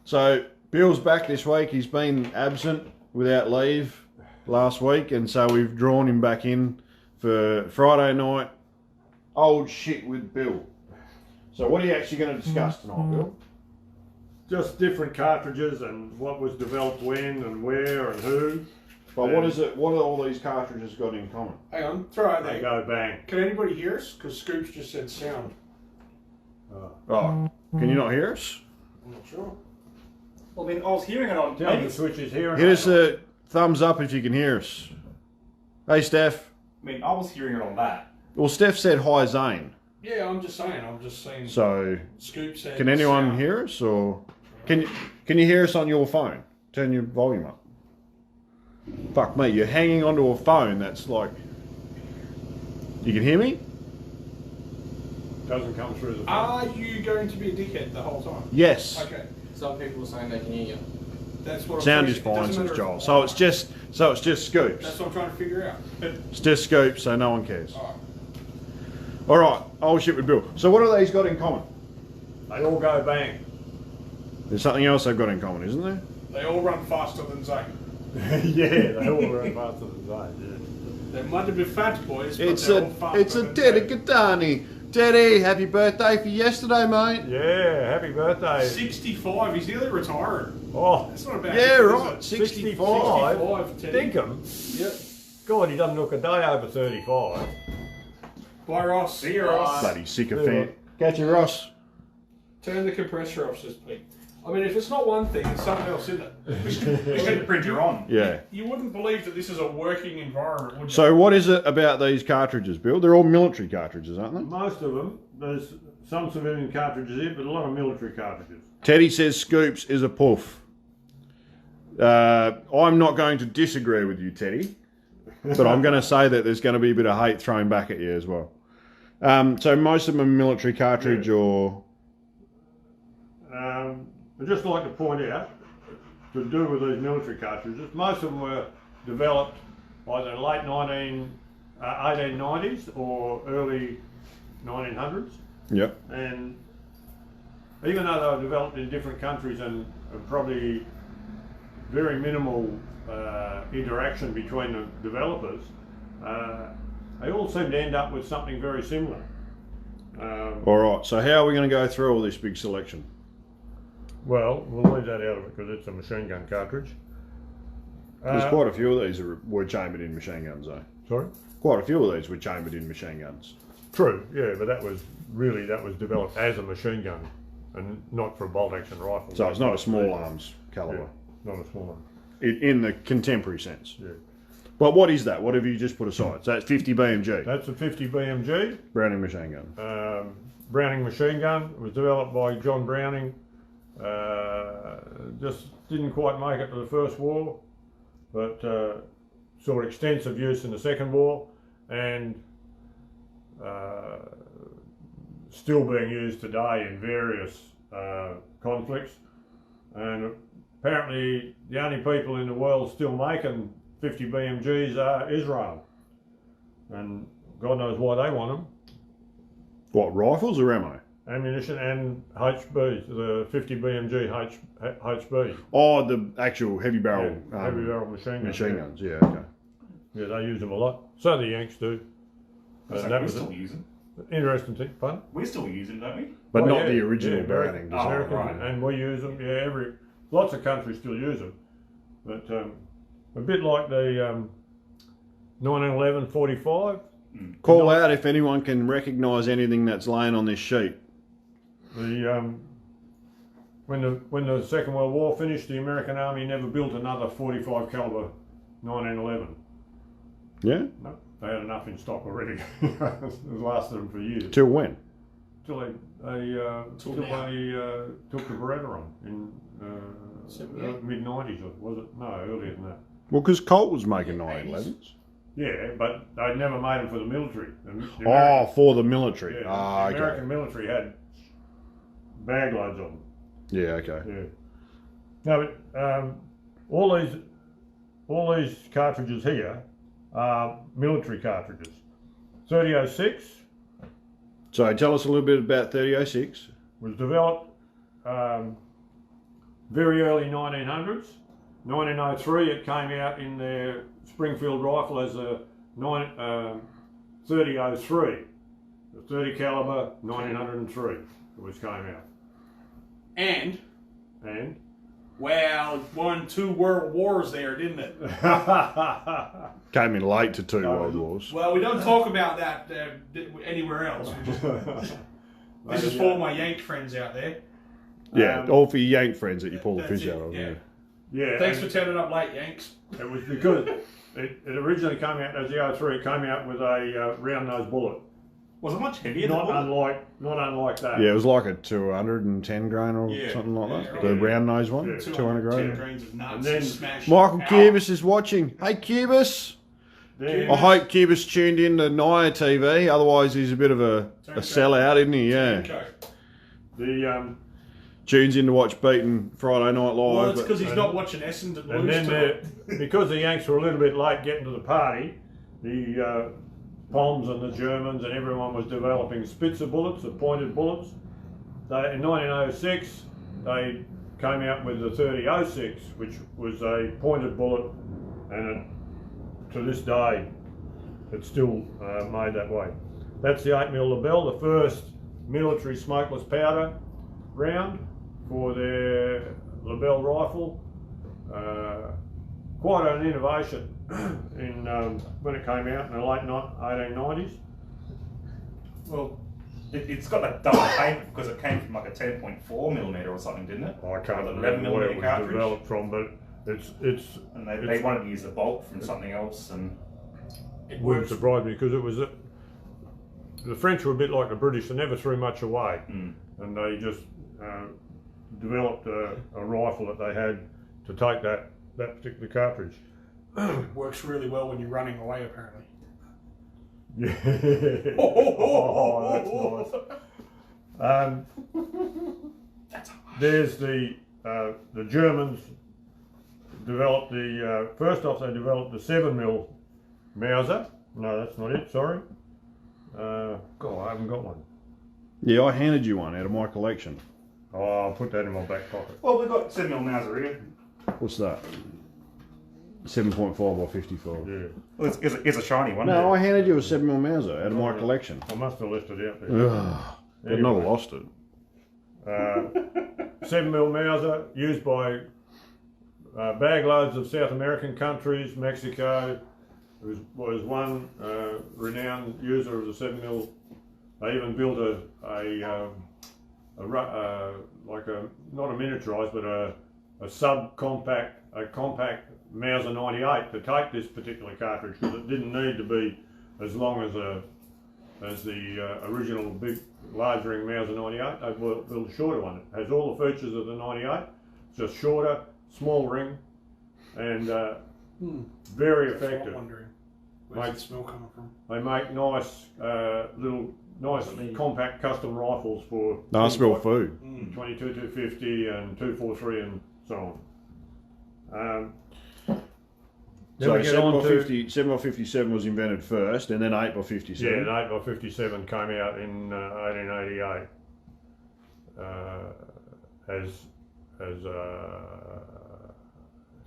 So Bill's back this week. He's been absent without leave last week, and so we've drawn him back in for Friday night. Old shit with Bill. So what are you actually going to discuss tonight, Bill? Just different cartridges and what was developed when and where and who. But what is it? What are all these cartridges got in common? Hang on, throw it They there. go bang. Can anybody hear us? Because Scoops just said sound. Oh, can you not hear us? I'm not sure. Well, I mean, I was hearing it on. Tell the switches here. Hit us a thumbs up if you can hear us. Hey, Steph. I mean, I was hearing it on that. Well, Steph said hi, Zaine. Yeah, I'm just saying. So, Scoop said. can anyone sound. hear us, or can you hear us on your phone? Turn your volume up. Fuck me, you're hanging onto a phone that's like. You can hear me? Doesn't come through the phone. Are you going to be a dickhead the whole time? Yes. Okay, Some people are saying they can hear you. that's what. Sound I'm is trying- it fine doesn't since matter Joel. if- So it's just scoops. That's what I'm trying to figure out. It's just scoops, so no one cares. Alright. All right. Oh shit with Bill. So what have these got in common? They all go bang. There's something else they've got in common, isn't there? They all run faster than Zaine. Yeah, they all run faster than Zaine. They might be fat boys, but It's they're a all faster it's a than Teddy Zaine. Catani. Teddy, happy birthday for yesterday, mate. Yeah, happy birthday. 65. He's nearly retired. Oh, That's not a bad. Yeah, thing, is right. it? 65. 65, Teddy. Dinkum. Yep. God, he doesn't look a day over 35. Bye, Ross. See you, Ross. Bloody sycophant. Catch you, Ross. Turn the compressor off, says Pete. I mean, if it's not one thing, it's something else, isn't it? Let's get the printer on. Yeah. You wouldn't believe that this is a working environment, would you? So what is it about these cartridges, Bill? They're all military cartridges, aren't they? Most of them, there's some civilian cartridges here, but a lot of military cartridges. Teddy says Scoops is a poof. I'm not going to disagree with you, Teddy, but I'm going to say that there's going to be a bit of hate thrown back at you as well. So most of them are military cartridge or... I'd just like to point out, to do with these military cartridges, most of them were developed either in the late 1890s or early 1900s. Yep. And even though they were developed in different countries and probably very minimal interaction between the developers, they all seem to end up with something very similar. All right, so how are we going to go through all this big selection? Well, we'll leave that out of it because it's a machine gun cartridge. There's quite a few of these were chambered in machine guns, though. Sorry? Quite a few of these were chambered in machine guns. True, yeah, but that was developed as a machine gun and not for a bolt action rifle. So it's not a small arms caliber Yeah, not a small one. in the contemporary sense. Yeah. But what is that? What have you just put aside? So that's 50 BMG, That's a 50 BMG Browning machine gun. Browning machine gun. It was developed by John Browning. Just didn't quite make it to the First War, but saw extensive use in the Second War and still being used today in various conflicts. And apparently the only people in the world still making 50 BMGs are Israel. And God knows why they want them. What, rifles or ammo? Ammunition and HB, the 50 BMG HB. Oh, the actual heavy barrel, Yeah, heavy barrel machine guns. machine guns. Yeah, okay. Yeah, they use them a lot. So the Yanks do. That's And like that we was still an use them. interesting thing. Pardon? We still use them, don't we? But Oh, not yeah, the original yeah, Browning design. American. American, right. and we use them. Yeah, lots of countries still use them. But a bit like the 1911 45. Call out if anyone can recognise anything that's laying on this sheet. The when the Second World War finished, the American Army never built another 45 caliber 1911. Yeah? No, they had enough in stock already. It lasted them for years. Till when? Till they took the Beretta on in mid 90s, was it? No, earlier than that. Well, because Colt was making 1911s. Yeah, but they'd never made them for the military. The Oh, for the military. yeah, Ah, the okay. American military had bag loads of them. Yeah, okay. Yeah. No, but all these cartridges here are military cartridges. 3006 So tell us a little bit about 3006. was developed very early 1900s. 1903 it came out in their Springfield rifle as a 3003. The 30 caliber 1903 it was came out. And And wow, it won 2 world wars there, didn't it? Came in late to 2 World Wars. Well, we don't talk about that anywhere else. This is for my Yank friends out there. Yeah, all for your Yank friends that you pull the That's fish it, out of. yeah. yeah, Thanks and for turning up late, Yanks. it was because it originally came out as the 03. It came out with a round nose bullet. Was it much heavier Not than unlike that. Yeah, it was like a 210 grain or Yeah, something like yeah, that. right. The round nose one, Yeah. 200 200 grain. grains of nuts And then smashed. Michael Ow. Cubis is watching. Hey Cubis! Then, I hope Cubis tuned in to Naya TV, otherwise he's a bit of a sellout, isn't he? Yeah. Okay. the Tunes in to watch Beaten Friday Night Well, Live. it's but- because he's not watching Essendon and lose then tonight. because the Yanks were a little bit late getting to the party, the Poms and the Germans and everyone was developing Spitzer bullets, the pointed bullets. In 1906, they came out with the 3006, which was a pointed bullet, and to this day, it's still made that way. That's the 8mm Lebel, the first military smokeless powder round for their Lebel rifle. Quite an innovation in when it came out in the late 1890s. Well, it's got that double paint because it came from like a 10.4mm or something, didn't it? I can't Or the remember where it 11mm was cartridge. developed from, but it's And they wanted to use the bolt from something else, and It wouldn't works. surprise me because it was the French were a bit like the British. They never threw much away, and they just developed a rifle that they had to take that particular cartridge. Works really well when you're running away, apparently. Yeah. Oh, that's nice. There's the Germans developed the first off they developed the 7mm Mauser. No, that's not it. Sorry. God, I haven't got one. Yeah, I handed you one out of my collection. Oh, I'll put that in my back pocket. well, we've got 7mm Mauser here. What's that? 7.5 by 55. Yeah, Well, it's a shiny one. No, I handed you a 7mm Mauser out of my collection. I must have left it out there. Ugh, but not lost it. 7mm Mauser used by bag loads of South American countries. Mexico was one renowned user of the 7mm. They even built like a not a miniaturized but a compact Mauser 98 to take this particular cartridge because it didn't need to be as long as the original big large ring Mauser 98. They built a shorter one. It has all the features of the 98. It's just shorter, small ring, and very I'm effective. wondering where's the smell coming from. They make nice nice compact custom rifles for No, I things smell like food. 22 250 and 243 and so on. Then So we get on to 7x57 was invented first, and then 8x57. yeah, an 8x57 came out in 1888 as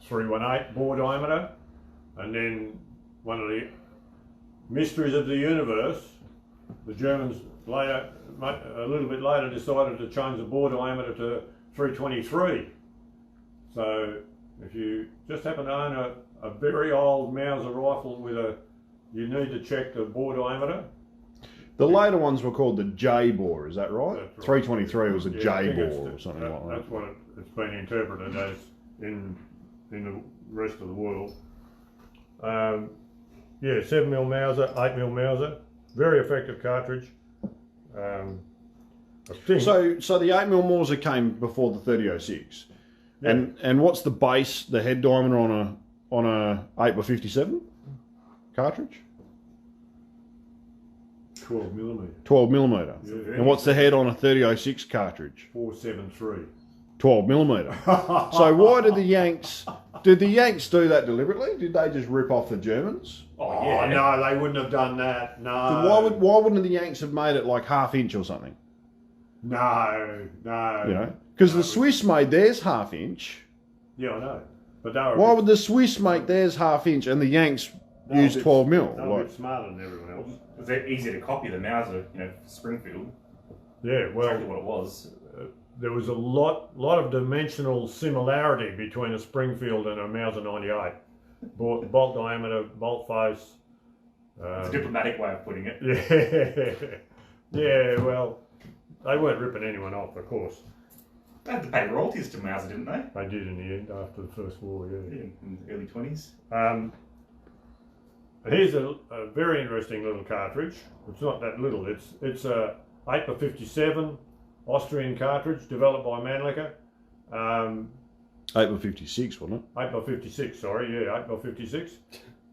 318 bore diameter, and then one of the mysteries of the universe, the Germans later, a little bit later, decided to change the bore diameter to 323. So if you just happen to own a very old Mauser rifle you need to check the bore diameter. The later ones were called the J bore, is that right? That's right. 323 was a Yeah, I J think it's bore or something like that. That's what it's been interpreted as in the rest of the world. Yeah, 7mm Mauser, 8mm Mauser, very effective cartridge. I think So the 8mm Mauser came before the 3006. Yeah. And what's the base, the head diameter on a 8x57 cartridge? 12mm, 12mm. Yeah. And what's the head on a 3006 cartridge? 473. 12mm. So why did the Yanks do that deliberately? Did they just rip off the Germans? Oh no, they wouldn't have done that. No. Why wouldn't the Yanks have made it like half inch or something? No. You know, Because the Swiss made theirs half-inch. Yeah, I know. But they were Why would the Swiss make theirs half-inch and the Yanks use 12 mil? They were a bit smarter than everyone else. It was easier to copy the Mauser, Springfield. Yeah, well, Exactly what it was. there was a lot of dimensional similarity between a Springfield and a Mauser 98. Bolt diameter, bolt face. It's a diplomatic way of putting it. Yeah, yeah. Well, they weren't ripping anyone off, of course. They had to pay royalties to Mauser, didn't they? They did in the end after the First War. Yeah. In the early 20s. Here's a very interesting little cartridge. It's not that little. It's a 8x57 Austrian cartridge developed by Mannlicher. 8x56, wasn't it? 8x56, sorry, yeah, 8x56.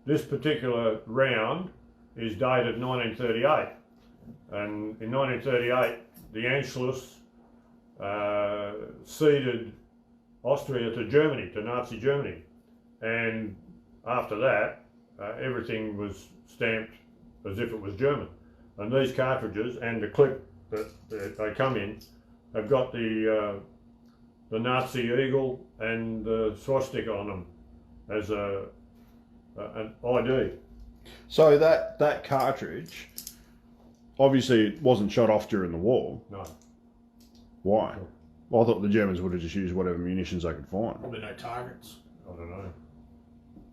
This particular round is dated 1938. And in 1938, the Anschluss ceded Austria to Germany, to Nazi Germany. And after that, everything was stamped as if it was German. And these cartridges and the clip that they come in have got the Nazi eagle and the swastika on them as an ID. So that cartridge, obviously it wasn't shot off during the war. No. Why? Well, I thought the Germans would have just used whatever munitions they could find. Probably no targets. I don't know.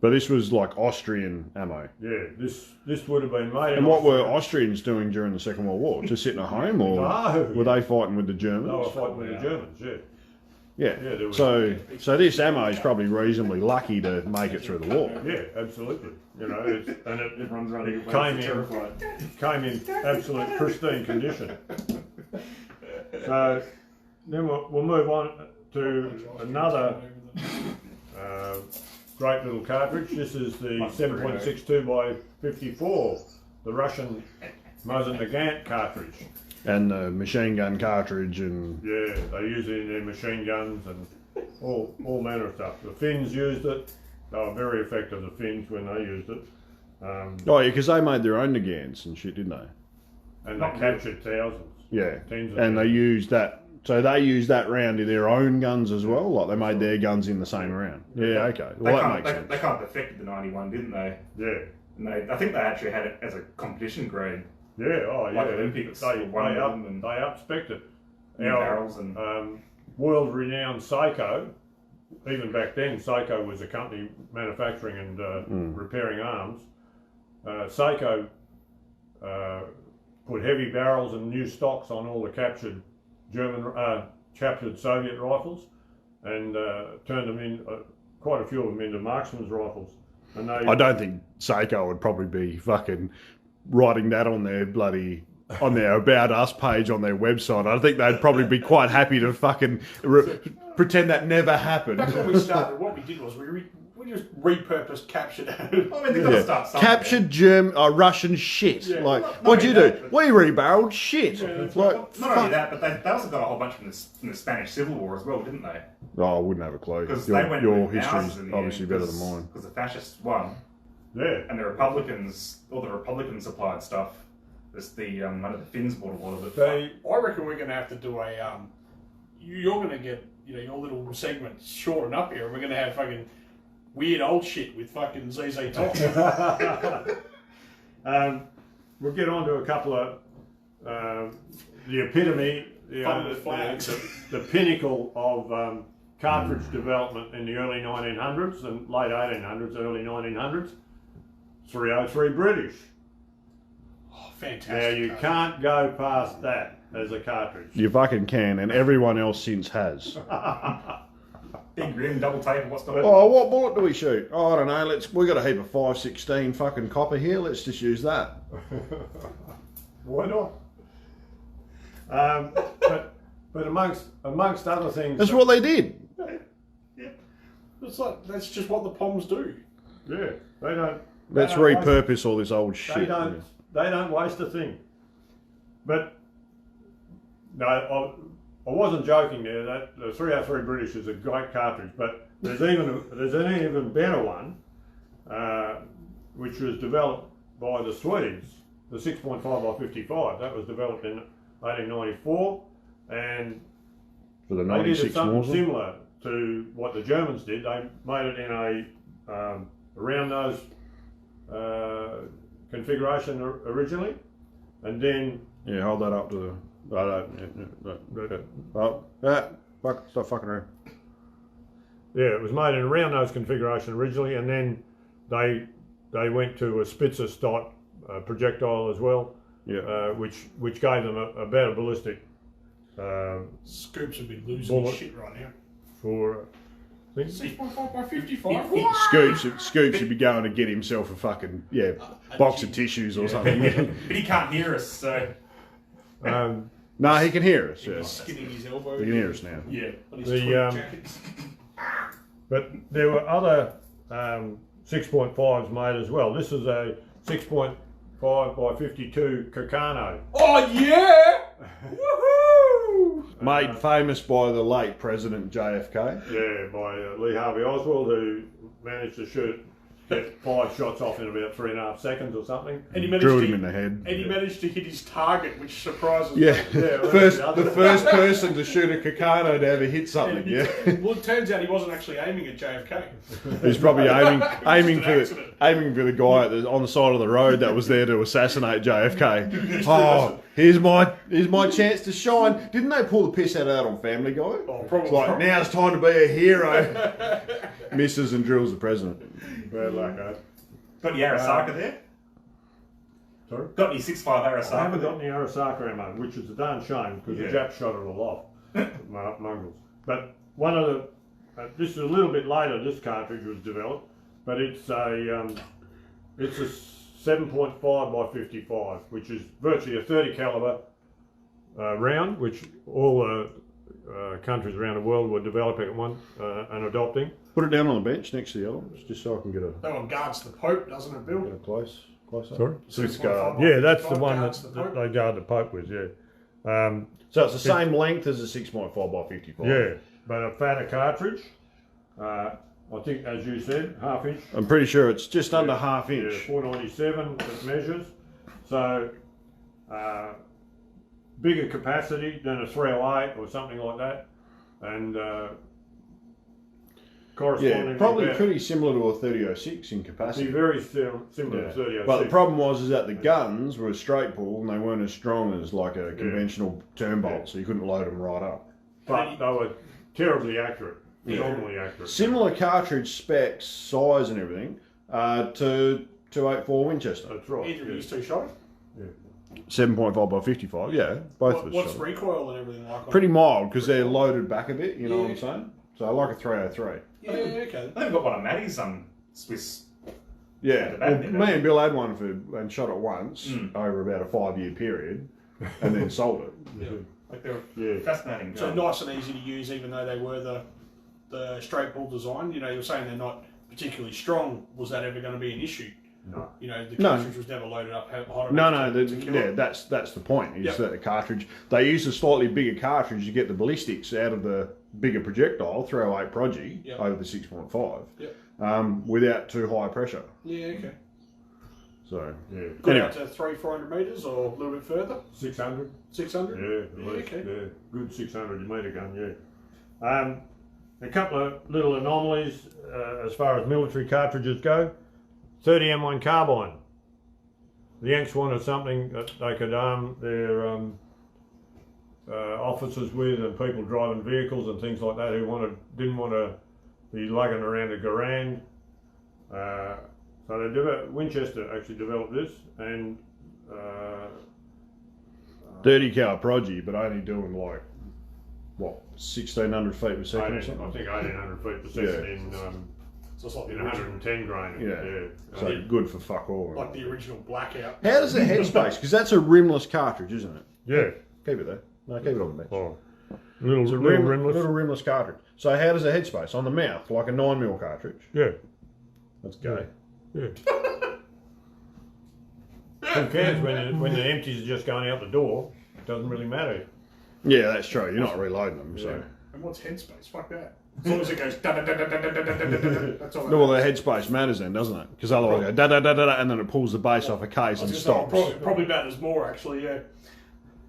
But this was like Austrian ammo. Yeah, this would have been made. And what were Austrians doing during the Second World War? Just sitting at home, or No. were they fighting with the Germans? They were fighting with the Germans, yeah. Yeah. Yeah, there was- So this ammo is probably reasonably lucky to make it through the war. Yeah, absolutely. It Everyone's running away. came Terrified. came in absolute pristine condition. So then we'll move on to another great little cartridge. This is the 7.62 by 54, the Russian Mauser Nagant cartridge. And the machine gun cartridge and... Yeah, they use it in their machine guns and all manner of stuff. The Finns used it. They were very effective, the Finns, when they used it. Oh, yeah, because they made their own Nagants and shit, didn't they? And they captured thousands. Yeah. Tens of And they thousands. used that... So they used that round in their own guns as well? Like they made their guns in the same round? Yeah, okay. Well, that makes sense. They kind of perfected the 91, didn't they? Yeah. And I think they actually had it as a competition grade. Yeah, oh yeah. Like Olympics, They won them and- up-spec'd it. New barrels and World-renowned Seiko, even back then, Seiko was a company manufacturing and repairing arms. Seiko put heavy barrels and new stocks on all the captured captured Soviet rifles, and turned them in, quite a few of them into marksman's rifles. And they, I don't think Seiko would probably be fucking writing that on their on their About Us page on their website. I think they'd probably be quite happy to fucking pretend that never happened. Back when we started, what we did was we just repurposed captured. I mean, they've got to start somewhere. Captured Russian shit. Yeah. Like, Not what'd you do? only that, We rebarreled shit. Like, Not only that, but they also got a whole bunch from the Spanish Civil War as well, didn't they? oh, I wouldn't have a clue. Because they went Your with history's Mausers in the obviously end, better than mine. Because the fascists won, yeah. and the Republicans, all the Republican supplied stuff. There's the the Finns bought a lot of it. They, I reckon we're going to have to do a. You're going to get your little segment shortened up here. We're going to have fucking weird old shit with fucking ZZ Top. we'll get on to a couple of the epitome, Fun with flags. the pinnacle of cartridge development in the early 1900s and late 1800s, early 1900s. 303 British. Oh, fantastic. Now you can't go past that as a cartridge. You fucking can, and everyone else since has. Big rim, double tape, what's the Oh, what bullet do we shoot? Oh, I don't know. We got a heap of 5.16 fucking copper here. Let's just use that. Why not? But amongst other things, That's what they did. It's like that's just what the Poms do. yeah, they don't. Let's they don't repurpose all this old They shit. don't. They don't waste a thing. But no, I wasn't joking there. That the 303 British is a great cartridge, but there's an even better one, which was developed by the Swedes, the 6.5 by 55. That was developed in 1894, and For the They did 96 something Mauser. similar to what the Germans did. They made it in a round nose configuration originally, and then Yeah, hold that up to the. Stop fucking around. yeah, it was made in a round nose configuration originally, and then they went to a Spitzer type projectile as well, Yeah. which gave them a better ballistic Scoops would be losing Bullet. his shit right now. for. I think 6.5 by 55. Scoops should be going to get himself a fucking box of tissues or something. But he can't hear us, so No, he can hear us. He's Yeah. skinning his elbow. He can hear us now. Yeah. On his The, tweed um, jackets. But there were other 6.5s made as well. This is a 6.5 by 52 Carcano. Oh yeah! Woohoo! Made famous by the late President JFK. Yeah, by Lee Harvey Oswald, who managed to get 5 shots off in about 3.5 seconds or something. And he managed Drilled to, him in the head. And he managed to hit his target, which surprises Yeah, me. the first person to shoot a Carcano to ever hit something. And Yeah, well, it turns out he wasn't actually aiming at JFK. he's probably aiming Just an accident. for the guy on the side of the road that was there to assassinate JFK. Oh, here's my chance to shine. Didn't they pull the piss out of that on Family Guy? Oh, probably. It's like, now it's time to be a hero. Misses and drills the president. Bad luck, eh? got your Arasaka there? Sorry? Got your 6.5 Arasaka? I haven't got any Arasaka ammo, which is a darn shame because the Japs shot it all off, mongrels. But one of the, this is a little bit later. This cartridge was developed, but it's a 7.5 by 55, which is virtually a 30 caliber round, which all the countries around the world were developing at one and adopting. Put it down on the bench next to the other ones, just so I can get a That one guards the Pope, doesn't it, Bill? close up. Sorry? Swiss-guard. Yeah, that's the 55 one guards that the Pope. they guard the Pope with. Yeah. So it's the same length as a 6.5 by 55. Yeah, but a fatter cartridge. I think, as you said, half inch. I'm pretty sure it's just under half Yeah, inch. 497 it measures. So bigger capacity than a 308 or something like that, and corresponding. Yeah, probably pretty similar to a 3006 in capacity. very similar Yeah. to 3006. But the problem was that the guns were a straight pull and they weren't as strong as like a conventional turn bolt, so you couldn't load them right up. But they were terribly accurate, phenomenally accurate. Similar cartridge specs, size and everything to 284 Winchester. That's right. Either of yeah. these two shot. 7.5 by 55, yeah, both of us What's shot. recoil and everything like? Pretty mild because they're loaded back a bit, you know what I'm Yeah. saying? So like a 303. Yeah, okay. I think I've got one of Maddie's Swiss. Yeah, the well, back, me and Bill had one and shot it once over about a 5-year period, and then sold it. Yeah. Like they're Yeah. Fascinating so gun. nice and easy to use, even though they were the straight pull design. You know, you're saying they're not particularly strong. Was that ever going to be an issue? No. You know, the No. cartridge was never loaded up hot No, enough no, to kill it. that's the point. Is Yep. that the cartridge? They use a slightly bigger cartridge to get the ballistics out of the bigger projectile, 308 Progy, Yep. over the 6.5, Yep. without too high pressure. Yeah, okay. So Yeah. Got Anyway. out to 300-400 metres or a little bit further? 600. 600? Yeah, at least. okay. Yeah, good 600 metre gun. Yeah. A couple of little anomalies as far as military cartridges go. 30 M1 Carbine. The Yanks wanted something that they could arm their officers with, and people driving vehicles and things like that who didn't want to be lugging around a Garand. So Winchester actually developed this, and 30 cal Progy, but only doing like what 1,600 feet per second or 18, I something. think 1800 feet per second Yeah. So it's like the in original, 110 grain. Yeah. So good for fuck all. like the original Blackout. How does the headspace? Because that's a rimless cartridge, isn't it? Yeah. Keep it there. No, keep it on the bench. Oh. Little, It's a little rimless. rimless. Little rimless cartridge. So how does the headspace on the mouth, like a 9mm cartridge? Yeah. That's gay. Yeah. Who cares when the empties are just going out the door? It doesn't really matter. Yeah, that's true. You're not reloading them, so. And what's headspace? Fuck that. As long as it goes da da da da da da da da da da. That's all. No, well, the headspace matters then, doesn't it? Because otherwise, it go da da da da da, and then it pulls the base off a case and stops. Probably matters more actually. Yeah.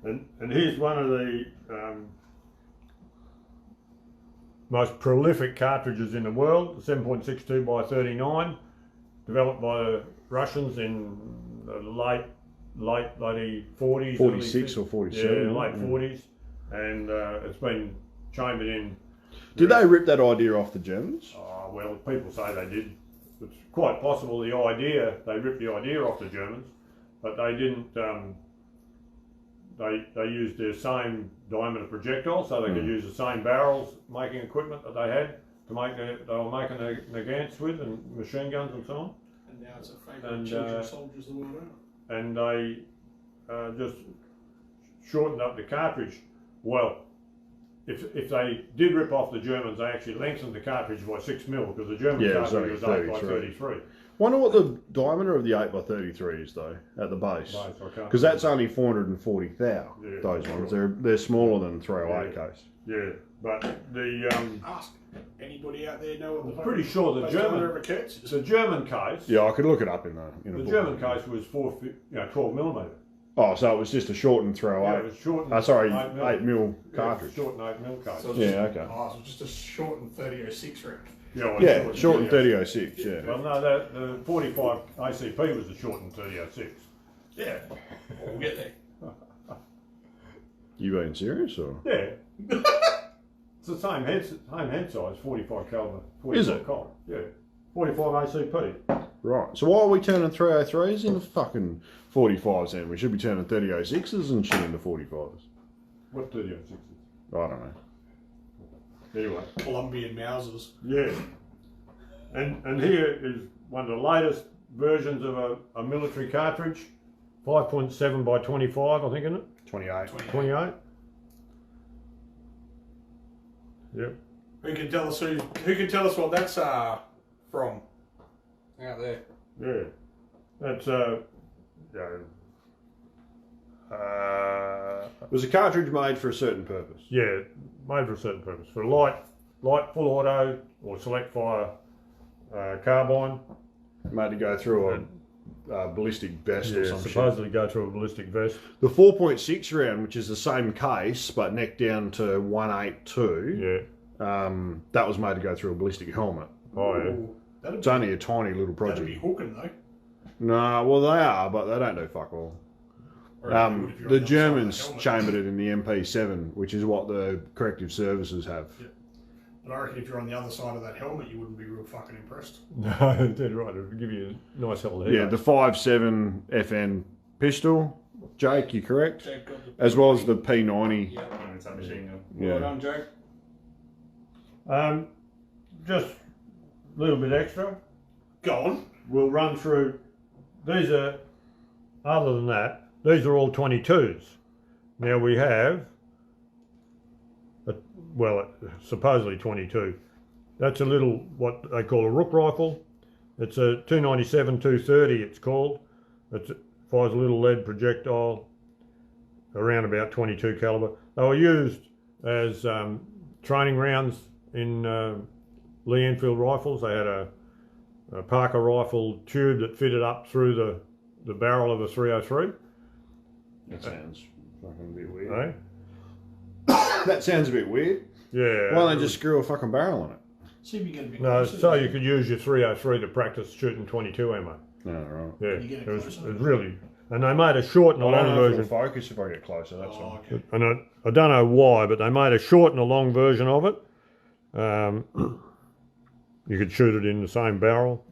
And here's one of the most prolific cartridges in the world, 7.62 by 39, developed by the Russians in the late bloody 40s. 46 or 47. Yeah, late 40s. And it's been chambered in. Did they rip that idea off the Germans? Oh, well, people say they did. It's quite possible they ripped the idea off the Germans, but they didn't. They used their same diameter projectile, so they could use the same barrels making equipment that they had to make they were making their Nagants with, and machine guns and so on. And now it's a favourite children soldiers the world over. And they just shortened up the cartridge. Well, if they did rip off the Germans, they actually lengthened the cartridge by 6 mil, because the German cartridge was 8 by 33. Wonder what the diameter of the 8 by 33 is though at the base, because that's only 440,000. Those ones, they're smaller than 308 case. Yeah, but the Ask anybody out there know what the pretty sure the German case. Yeah, I could look it up in the German case was 12 millimeter. Oh, so it was just a shortened 308. Yeah, it was shortened. Sorry, 8 mil cartridge. Shortened 8 mil case. So yeah, okay. Oh, so just a shortened 3006 round. Yeah, shortened 3006. Yeah. Well, no, the 45 ACP was a shortened 3006. Yeah, we'll get there. You being serious or? Yeah. It's the same head size, 45 caliber. 45 Is it? Colt. Yeah. 45 ACP. Right. So why are we turning 303s into fucking 45s then? We should be turning 3006s and shit into 45s. What 3006s? I don't know. Anyway. Colombian Mausers. Yeah. And here is one of the latest versions of a military cartridge. 5.7 by 25, I think, isn't it? 28. 28. Yep. Who can tell us what that's from? Out there. Yeah. That's Was a cartridge made for a certain purpose? yeah, made for a certain purpose. For light full auto or select fire carbine. Made to go through a ballistic vest or some shit. Supposedly go through a ballistic vest. The 4.6 round, which is the same case but neck down to 182. Yeah. That was made to go through a ballistic helmet. Oh yeah. Ooh, It's only a tiny little that'd be project. hooking though. No, well they are, but they don't do fuck all. Or if you're on The other side of Germans the helmet. chambered it in the MP7, which is what the corrective services have. But I reckon if you're on the other side of that helmet, you wouldn't be real fucking impressed. No, dead right. It'll give you a nice little head. Yeah, the 5.7 FN pistol. Jake, you correct? Jake got the As well as the P90. Yeah. It's a machine gun. Well Yeah. done, Jake. Just a little bit extra. Go on. We'll run through. These are, other than that, these are all 22s. Now we have, supposedly 22. That's a little, what they call a Rook Rifle. It's a 297-230 it's called. It fires a little lead projectile around about 22 caliber. They were used as training rounds in Lee Enfield rifles. They had a Parker rifle tube that fitted up through the barrel of a 303. That sounds fucking a bit weird. Eh? That sounds a bit weird. Yeah. Why don't they just screw a fucking barrel on it? See if you get a bit No, closer. so you could use your 303 to practice shooting 22 ammo. No, right. Yeah, you get it it was closer? really, and they made a short and a I don't long know if it'll version. focus if I get closer, that's Oh, all. okay. And I don't know why, but they made a short and a long version of it. You could shoot it in the same barrel.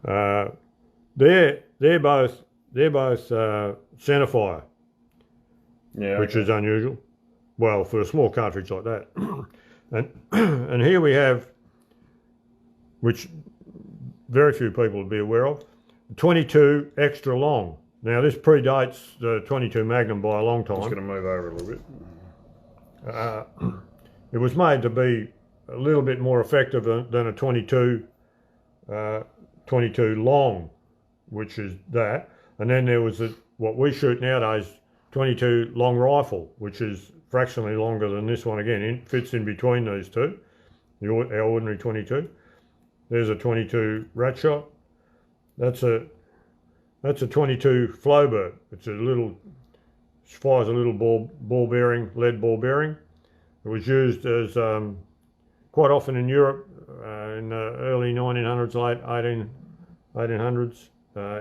They're both centerfire, Yeah, which is unusual. Well, for a small cartridge like that. And here we have, which very few people would be aware of, 22 extra long. Now this predates the 22 Magnum by a long time. I'm just going to move over a little bit. It was made to be a little bit more effective than a 22 long, which is that. And then there was what we shoot nowadays, 22 long rifle, which is fractionally longer than this one again. It fits in between these two, our ordinary 22. There's a 22 rat shot. That's a 22 Flobert. Fires a little ball bearing, lead ball bearing. It was used as quite often in Europe in the early 1900s, late 1800s,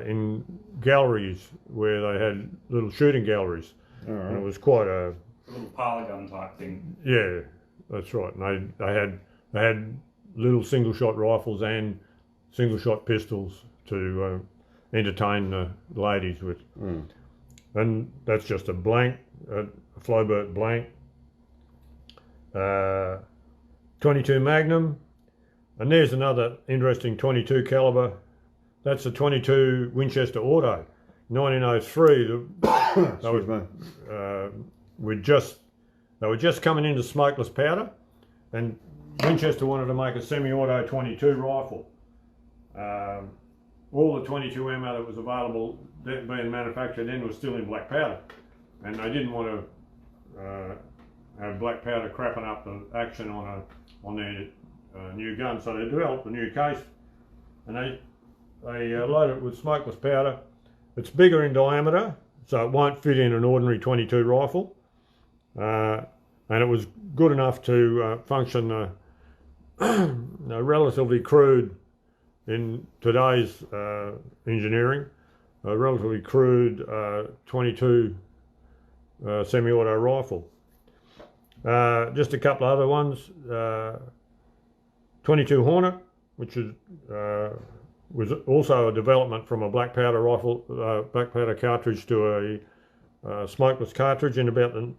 in galleries where they had little shooting galleries. Alright. And it was quite a little parlor gun type thing. Yeah, that's right. And they had little single shot rifles and single shot pistols to entertain the ladies with. And that's just a blank, a Flobert blank. 22 Magnum, and there's another interesting 22 caliber. That's a 22 Winchester Auto, 1903. They were just coming into smokeless powder, and Winchester wanted to make a semi-auto 22 rifle. All the 22 ammo that was available being manufactured then was still in black powder, and they didn't want to have black powder crapping up the action on their new gun, so they developed a new case, and they load it with smokeless powder. It's bigger in diameter, so it won't fit in an ordinary 22 rifle, and it was good enough to function relatively crude in today's engineering, a relatively crude 22 semi-auto rifle. Just a couple of other ones. 22 Hornet, which is was also a development from a black powder rifle, black powder cartridge to a smokeless cartridge in about the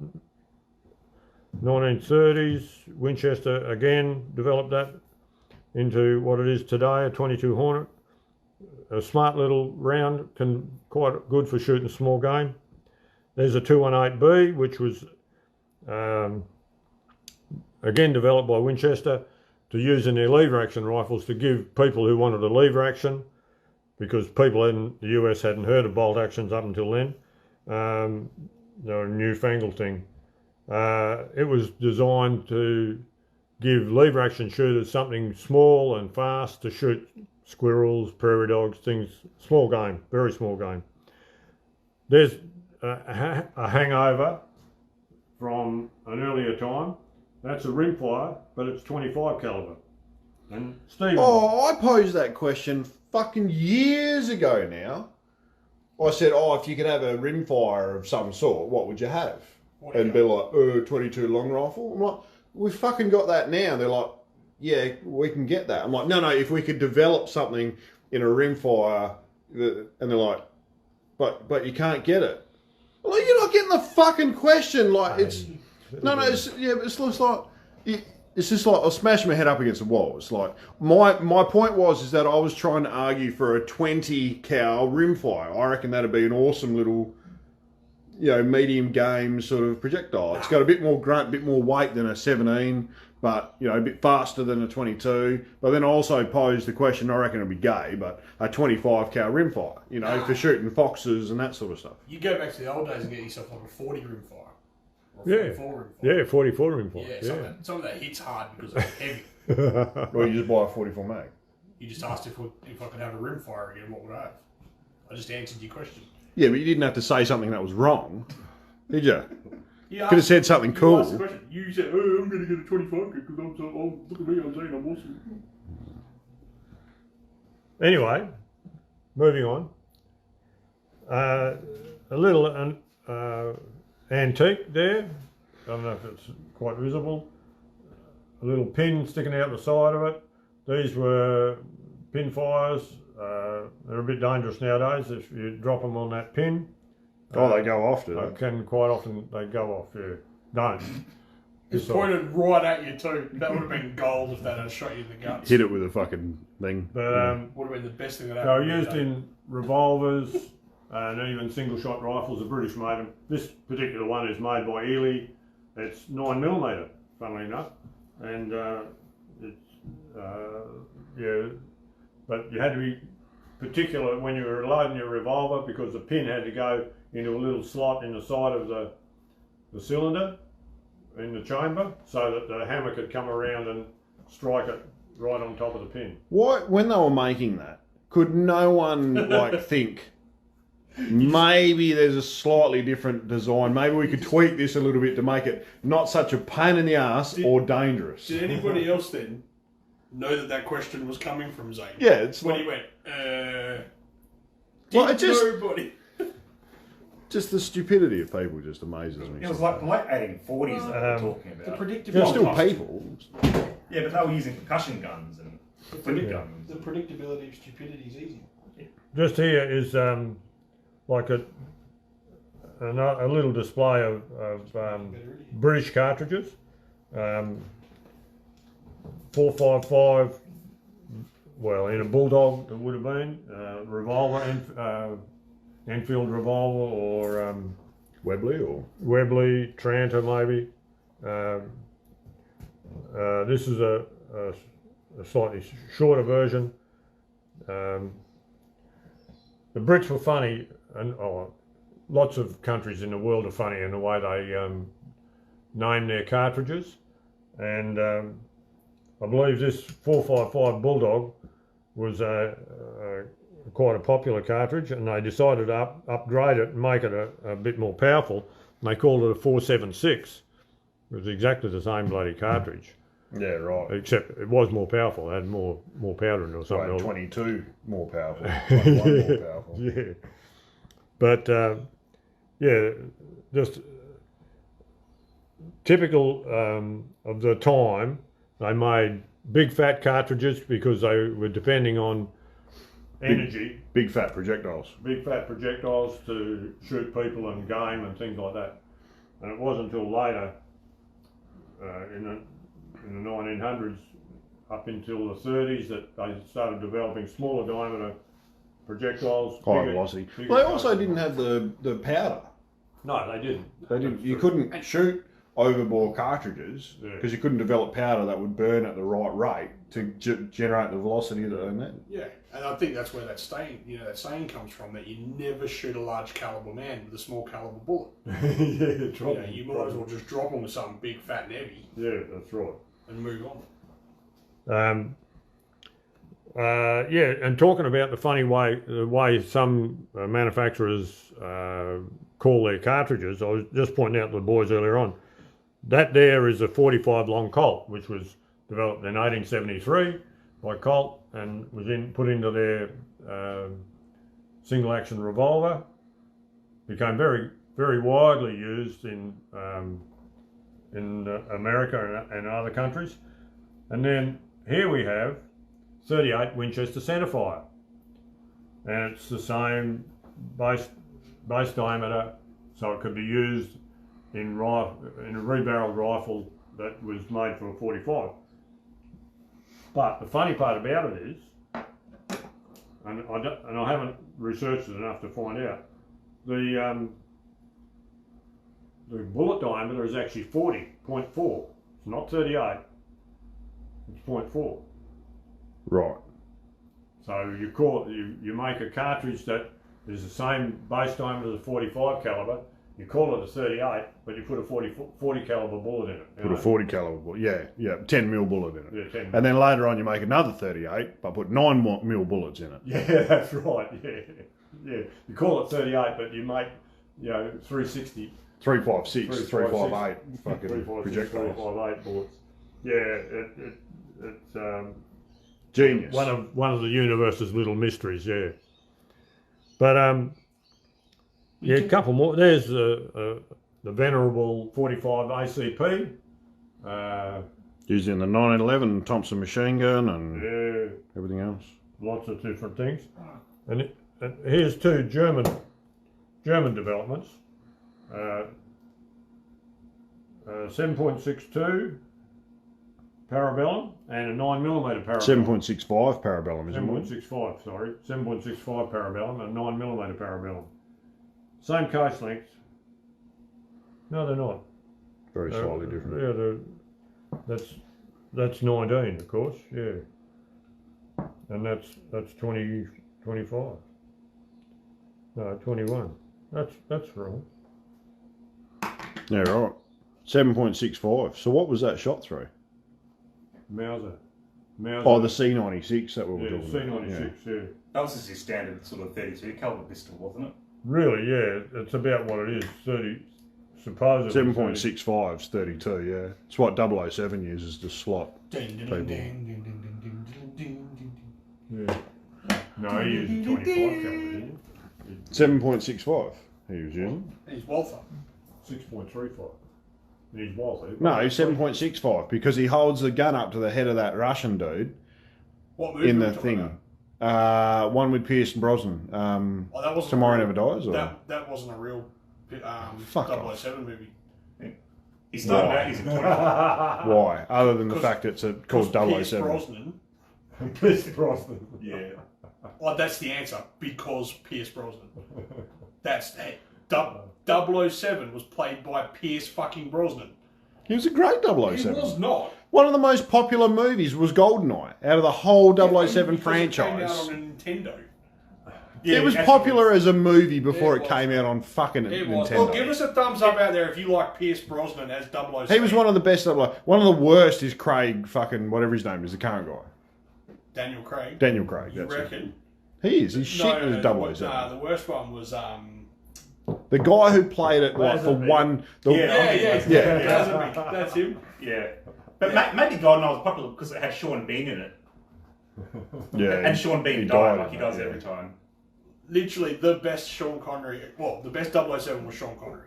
1930s. Winchester again developed that into what it is today, a 22 Hornet. A smart little round, quite good for shooting small game. There's a 218B, which was again developed by Winchester to use in their lever action rifles to give people who wanted a lever action, because people in the US hadn't heard of bolt actions up until then. They were a newfangled thing. It was designed to give lever action shooters something small and fast to shoot squirrels, prairie dogs, things, small game, very small game. There's a hangover from an earlier time. That's a rimfire, but it's 25 caliber. And Stephen. Oh, I posed that question fucking years ago now. I said, if you could have a rimfire of some sort, what would you have? And be like, 22 long rifle. I'm like, we fucking got that now. They're like, yeah, we can get that. I'm like, no, if we could develop something in a rimfire, and they're like, but you can't get it. Well, you're not getting the fucking question. Like, it's just like I'll smash my head up against the wall. It's like my point is that I was trying to argue for a 20 cal rimfire. I reckon that'd be an awesome little, medium game sort of projectile. It's got a bit more grunt, a bit more weight than a 17, but a bit faster than a 22. But then I also posed the question, I reckon it'd be gay, but a 25 cal rimfire, for shooting foxes and that sort of stuff. You go back to the old days and get yourself like a 40 rimfire. Or a 44 rimfire. Yeah, 44 rimfire. Yeah, something that hits hard because it's heavy. Or you just buy a 44 mag. You just asked if I could have a rimfire again, what would I have? I just answered your question. Yeah, but you didn't have to say something that was wrong, did you? You could have said something cool. Asked the question. You said, I'm going to get a 25 because look at me, I'm saying I'm awesome. Anyway, moving on. A little antique there. I don't know if it's quite visible. A little pin sticking out the side of it. These were pinfires. They're a bit dangerous nowadays if you drop them on that pin. They go off, do they? Can quite often they go off. Yeah, don't. It's pointed right at you too. That would have been gold if that had shot you in the guts. Hit it with a fucking thing. But would have been the best thing that they happened. were used in revolvers and even single shot rifles. The British made them. This particular one is made by Ely. It's 9mm, funnily enough, and but you had to be particular when you were loading your revolver because the pin had to go into a little slot in the side of the cylinder in the chamber so that the hammer could come around and strike it right on top of the pin. Why, when they were making that, could no one think, maybe there's a slightly different design. Maybe we could tweak this a little bit to make it not such a pain in the ass or dangerous. Did anybody else then know that question was coming from Zaine? Yeah, it's when like, he went, well, it just, nobody. just the stupidity of people just amazes me. It was like the late 1840s that we were talking The about. predictability. They're still people. Yeah, but they were using percussion guns and flint guns. The predictability of stupidity is easy. Just here is like a little display of British cartridges. 455, well, in a Bulldog it would have been, revolver, Enfield revolver, or Weatherby, Trent maybe. This is a slightly shorter version. The Brits were funny, and lots of countries in the world are funny in the way they name their cartridges. And I believe this 455 Bulldog was quite a popular cartridge, and they decided to upgrade it and make it a bit more powerful. And they called it a 476. It was exactly the same bloody cartridge. Yeah, right. Except it was more powerful. It had more powder in it or something. Right, 22 more powerful. 21 more powerful. Yeah. But, yeah, just typical of the time, they made big fat cartridges because they were depending on energy. Big fat projectiles. Big fat projectiles to shoot people and game and things like that. And it wasn't until later, in the 1900s, up until the 30s, that they started developing smaller diameter projectiles. High velocity. They also didn't have the powder. No, they didn't. They didn't. You couldn't shoot overbore cartridges because you couldn't develop powder that would burn at the right rate to generate the velocity that they need. Yeah, and I think that's where that saying comes from, that you never shoot a large caliber man with a small caliber bullet. You might as well just drop them with something big, fat and heavy. Yeah, that's right. And move on. Yeah, and talking about the way some manufacturers call their cartridges, I was just pointing out to the boys earlier on, that there is a 45 Long Colt, which was developed in 1873 by Colt and was put into their single action revolver. Became very, very widely used in America and other countries. And then here we have 38 Winchester centerfire, and it's the same base diameter, so it could be used in a rebarreled rifle that was made for a 45. But the funny part about it is, and I haven't researched it enough to find out, the bullet diameter is actually 40.4. It's not 38. It's 0.4. Right. So you make a cartridge that is the same base diameter as a 45 caliber. You call it a 38, but you put a 40 caliber bullet in it. Put a 40 caliber bullet. Yeah, 10 mil bullet in it. Yeah, 10 mil. And then later on you make another 38, but put 9 mil bullets in it. Yeah, that's right. Yeah. You call it 38, but you make 360. 356, 358 fucking projectiles. 358 bullets. Yeah, it's genius. One of the universe's little mysteries. Yeah, but a couple more. There's the venerable 45 ACP. Used in the 1911 Thompson machine gun and everything else. Lots of different things. And here's two German developments. 7.62 Parabellum and a 9mm Parabellum. 7.65 Parabellum, isn't it? 7.65, sorry. 7.65 Parabellum and a 9mm Parabellum. Same case length. No, they're not. Very slightly different. Yeah, that's 19, of course. Yeah, and that's 20, 25. No, 21. That's wrong. Yeah, right. 7.65. So what was that shot through? Mauser. Oh, the C96 that we were talking C96, about. yeah. That was just your standard sort of 32 caliber pistol, wasn't it? Really, yeah, it's about what it is. 30, supposedly. 7.65 is 32. Yeah, it's what 007 uses to slot. Yeah. No, he uses 25 caliber, didn't 7.65. He was using. He's Walther. he? 6.35. He's Walther. No, 7.65 because he holds the gun up to the head of that Russian dude What movie in are we the talking thing. about? One with Pierce Brosnan. Oh, that wasn't Tomorrow a real, Never Dies. Or? That wasn't a real Fuck off. 007 movie. He started out using 25. Why? Other than the 'Cause- fact it's called Pierce 007. Brosnan. Pierce Brosnan. Yeah. Oh, that's the answer. Because Pierce Brosnan. That's it. 007 was played by Pierce fucking Brosnan. He was a great He 007. was not. One of the most popular movies was GoldenEye out of the whole 007 Because franchise. It came out on Nintendo. It was popular as a movie before it came out on fucking It was. Nintendo. Well, give us a thumbs up out there if you like Pierce Brosnan as 007. He was one of the best. One of the worst is Craig fucking whatever his name is, the current guy. Daniel Craig. Daniel Craig. You That's it. reckon? He is. He's shit as 007. Nah, the worst one was The guy who played it like for Lazenby. one. yeah. Yeah. That's him. Yeah. But maybe GoldenEye was popular because it had Sean Bean in it. Yeah, And Sean Bean he died like in he that, does yeah. every time. Literally, the best Sean Connery. Well, the best 007 was Sean Connery.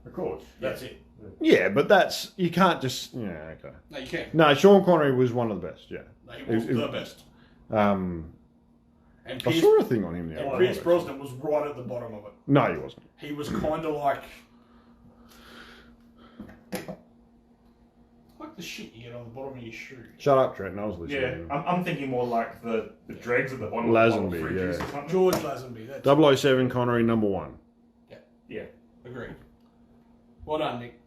Of course. That's it. Yeah, but that's you can't just. Yeah, okay. No, you can't. No, Sean Connery was one of the best. Yeah. No, he was the best. And And I Pierce, saw a thing on him now. and Pierce Brosnan was right at the bottom of it. No, he wasn't. He was kind of like the shit you get on the bottom of your shoe. Shut up, Trent. I was listening. Yeah, to him. I'm thinking more like the dregs at the bottom Lazenby, of the bottle yeah. or something. George Lazenby. That's 007 Connery #1. Yeah. agreed. Well done, Nick.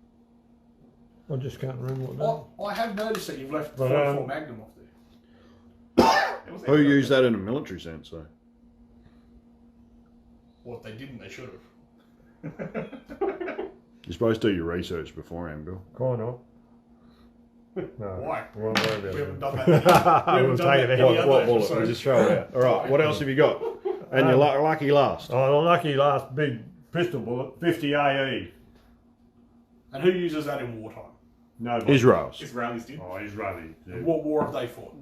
I just can't remember what I have noticed that you've left the But, 44 Magnum off there. It was Who used that in a military sense, though? What they didn't, they should have. You're supposed to do your research beforehand, Bill. Kind of. No. Why? I won't worry about We it. haven't done that. We haven't We'll done take that it any out. other What bullet? episode. We'll just throw it out. All right, what else have you got? And you're lucky last. Oh, the lucky last big pistol bullet, 50 AE. And who uses that in wartime? Nobody. Israel's. Israelis did. Oh, Israeli. Yeah. What war have they fought?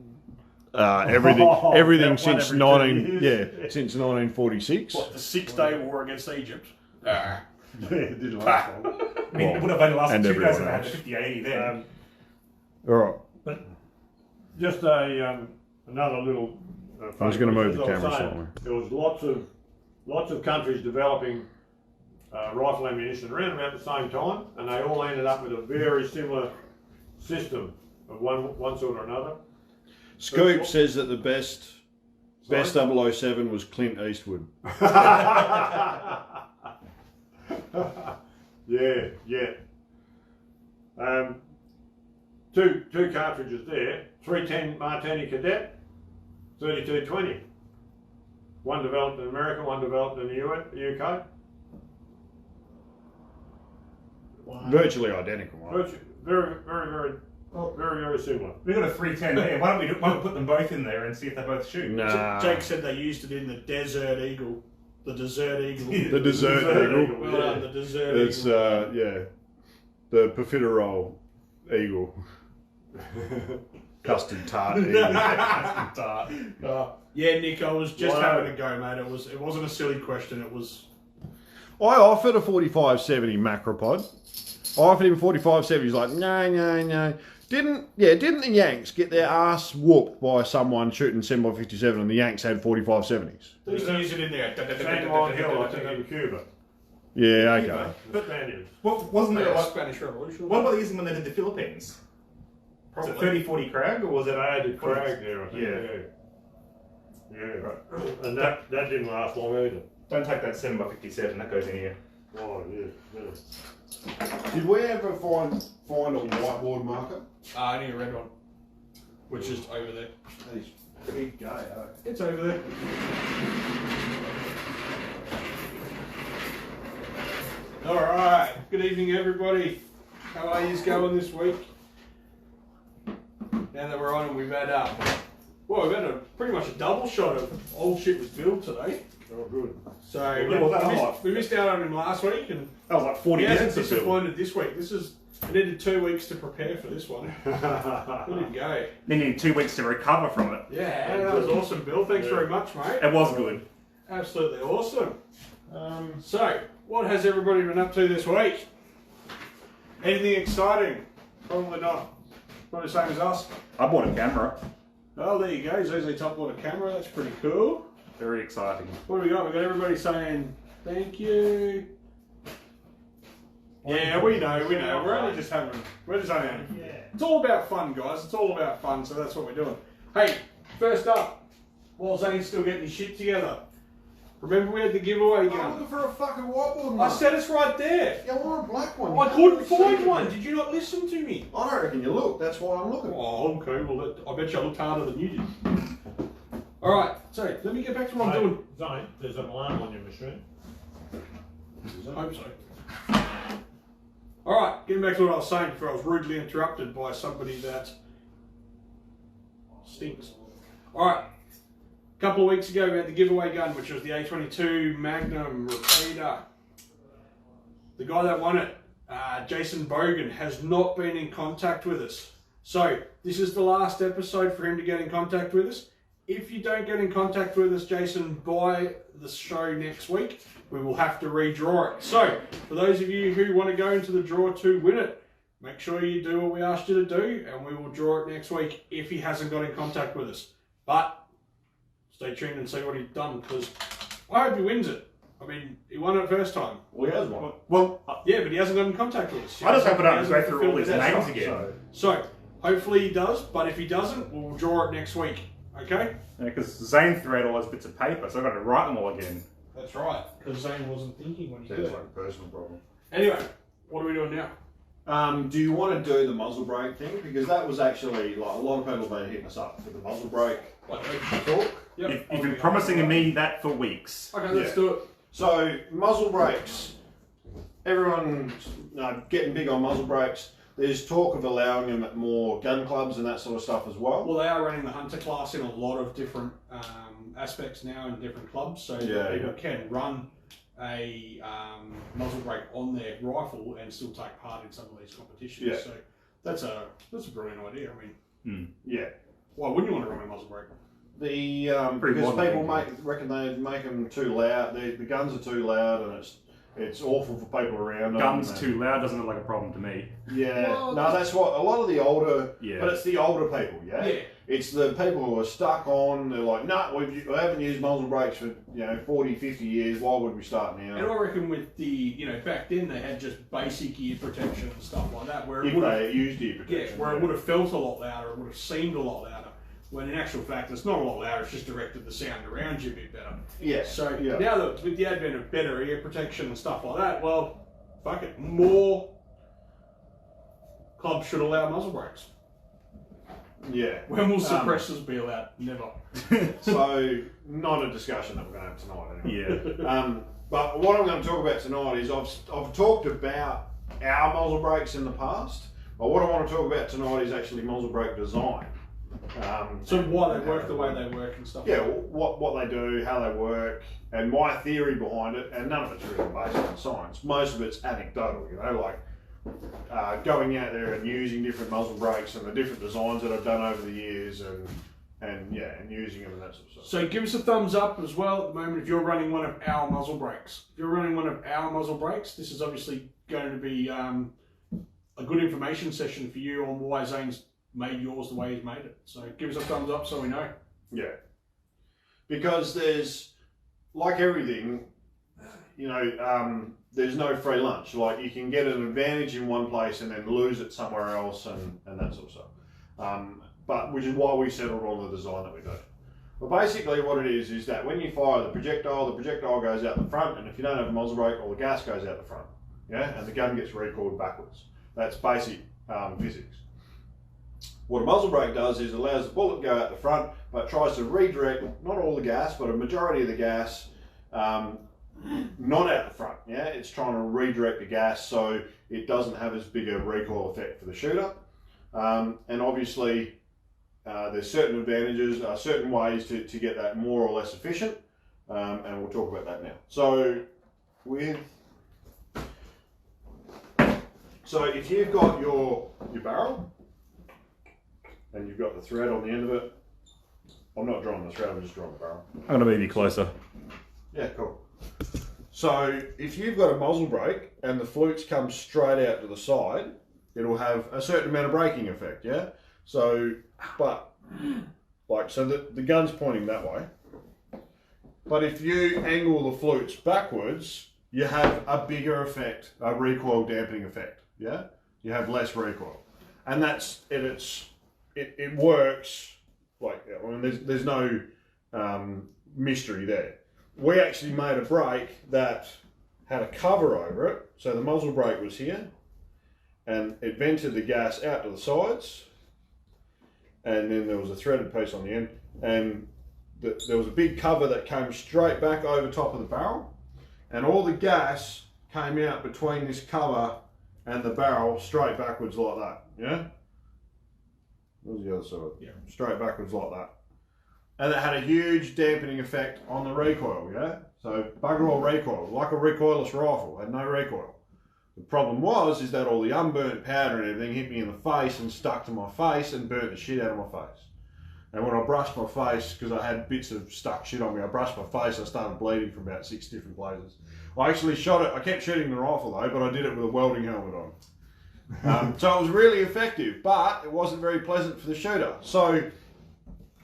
Everything One since every 19 2 yeah years. since 1946. What, the 6-Day War against Egypt? Yeah, it did last long. I mean, it would have only lasted and 2 days everyone and I had the else. 50 80 then. All right, But just another little. I was going to move the as I was camera saying, slightly. There was lots of countries developing rifle ammunition around about the same time, and they all ended up with a very similar system of one sort or another. Scoop says that the best 007 was Clint Eastwood. Yeah. Two cartridges there. 310 Martini Cadet, 3220. One developed in America, one developed in the UK. Virtually identical. Very similar. We got a 310 there. Why don't we put them both in there and see if they both shoot? Nah. Jake said they used it in the Desert Eagle. The Desert Eagle. The Desert Eagle. Well done, the Desert It's Eagle. the profiterole eagle. Custard tart eagle. Yeah, Nick, I was just Wow. having a go, mate. It wasn't a silly question. It was. I offered a 4570 macropod. I offered him 4570. He's like, no. Didn't the Yanks get their ass whooped by someone shooting 7x57 and the Yanks had 4570s? They used to use it in there. Same on Hill, I think, in Cuba. Yeah, okay. Spaniards. Wasn't it like, Spanish Revolution? what were they using when they did the Philippines? Was it 30-40 Krag or was it? They had the Krag there, I think. Yeah. And that didn't last long either. Don't take that 7x57, that goes in here. Oh, yeah. Did we ever find a whiteboard marker? I need a red one, which is over there. He's big guy, It's over there. All right. Good evening, everybody. How are you going this week? Now that we're on, we've had pretty much a double shot of old shit with Bill today. Oh, good. So Well, we missed out on him last week, and That was like 40 he hasn't minutes of build. disappointed this week. I needed 2 weeks to prepare for this one. Let him go. Then you need 2 weeks to recover from it. Yeah, that was awesome, Bill. Thanks very much, mate. It was good. Absolutely awesome. So, what has everybody been up to this week? Anything exciting? Probably not. Probably the same as us. I bought a camera. Oh, there you go. ZZ Top bought a camera. That's pretty cool. Very exciting. What do we got? We've got everybody saying thank you. Yeah, we know. We're only just having. It's all about fun, guys. It's all about fun, so that's what we're doing. Hey, first up, while Zaine's still getting his shit together, remember we had the giveaway I'm gun? looking for a fucking whiteboard. I said it's right there. Yeah, I want a black one. I couldn't find one. Did you not listen to me? I don't reckon you look. That's why I'm looking. Oh, okay. Well, I bet you I looked harder than you did. All right. So let me get back to what I'm doing. Zaine, there's an alarm on your machine. I hope so. All right, getting back to what I was saying before I was rudely interrupted by somebody that stinks. All right, a couple of weeks ago we had the giveaway gun, which was the A22 Magnum repeater. The guy that won it, Jason Bogan, has not been in contact with us. So this is the last episode for him to get in contact with us. If you don't get in contact with us, Jason, by the show next week, we will have to redraw it. So, for those of you who want to go into the draw to win it, make sure you do what we asked you to do, and we will draw it next week if he hasn't got in contact with us. But, stay tuned and see what he's done, because I hope he wins it. I mean, he won it first time. Well, he has one. Well, Yeah, but he hasn't got in contact with us. I just hope I don't He go hasn't through all fulfilled these his names ask. again. So, hopefully he does, but if he doesn't, we'll draw it next week. Okay? Because Zaine threw out all those bits of paper, so I've got to write them all again. That's right, because Zaine wasn't thinking when he did Sounds it. like a personal problem. Anyway, what are we doing now? Do you want to do the muzzle brake thing? Because that was actually, like, a lot of people have been hitting us up for the muzzle brake Like, talk. yep. You've been promising me that for weeks. Okay, let's Yeah. do it. So, muzzle brakes. Everyone's getting big on muzzle brakes. There's talk of allowing them at more gun clubs and that sort of stuff as well. Well, they are running the hunter class in a lot of different aspects now in different clubs, so that people can run a muzzle brake on their rifle and still take part in some of these competitions. Yeah. So that's a brilliant idea. I mean, Yeah. why wouldn't you want to run a muzzle brake? Because modern people thing. reckon they make them too loud. The guns are too loud, and it's awful for people around them. Guns and- too loud doesn't look like a problem to me. Yeah, Well, no, that's what a lot of the older. Yeah. But it's the older people, yeah. Yeah. It's the people who are stuck on. They're like, nah, we haven't used muzzle brakes for 40, 50 years. Why would we start now? And I reckon with the, back then they had just basic ear protection and stuff like that, where it If would have, they used ear yeah, protection, where it would have felt a lot louder, it would have seemed a lot louder. When in actual fact, it's not a lot louder. It's just directed the sound around you a bit better. Yeah. So yeah. now that with the advent of better ear protection and stuff like that, well, fuck it, more clubs should allow muzzle brakes. Yeah. When will suppressors be allowed? Never. So not a discussion that we're going to have tonight. Anyway. Yeah. But what I'm going to talk about tonight is I've talked about our muzzle brakes in the past, but what I want to talk about tonight is actually muzzle brake design. So why they work the way they work and stuff. Yeah, what they do, how they work, and my theory behind it, and none of it's really based on science. Most of it's anecdotal, like going out there and using different muzzle brakes and the different designs that I've done over the years, and using them and that sort of stuff. So give us a thumbs up as well at the moment if you're running one of our muzzle brakes. If you're running one of our muzzle brakes, this is obviously going to be a good information session for you on why Zaine's made yours the way he's made it. So give us a thumbs up so we know. Yeah. Because there's, like everything, there's no free lunch. Like, you can get an advantage in one place and then lose it somewhere else and that sort of stuff. But which is why we settled on the design that we do. But basically what it is that when you fire the projectile goes out the front, and if you don't have a muzzle brake, all the gas goes out the front. Yeah, and the gun gets recoiled backwards. That's basic physics. What a muzzle brake does is allows the bullet to go out the front, but tries to redirect not all the gas, but a majority of the gas not out the front. Yeah, it's trying to redirect the gas so it doesn't have as big a recoil effect for the shooter. And obviously, there's certain advantages, certain ways to get that more or less efficient. and we'll talk about that now. So if you've got your barrel and you've got the thread on the end of it, I'm not drawing the thread, I'm just drawing the barrel. I'm going to move you closer. Yeah, cool. So if you've got a muzzle brake and the flutes come straight out to the side, it'll have a certain amount of braking effect, yeah? So, but, like, so the gun's pointing that way. But if you angle the flutes backwards, you have a bigger effect, a recoil dampening effect, yeah? You have less recoil. And it works, like, I mean, there's no mystery there. We actually made a brake that had a cover over it, so the muzzle brake was here, and it vented the gas out to the sides, and then there was a threaded piece on the end, and there was a big cover that came straight back over top of the barrel, and all the gas came out between this cover and the barrel straight backwards like that, yeah? Where's the other side? Yeah. Straight backwards like that. And it had a huge dampening effect on the recoil, yeah? So bugger all recoil, like a recoilless rifle, had no recoil. The problem is that all the unburnt powder and everything hit me in the face and stuck to my face and burnt the shit out of my face. And when I brushed my face, because I had bits of stuck shit on me, I brushed my face, I started bleeding from about 6 different places. I actually shot it, I kept shooting the rifle though, but I did it with a welding helmet on. So it was really effective, but it wasn't very pleasant for the shooter. So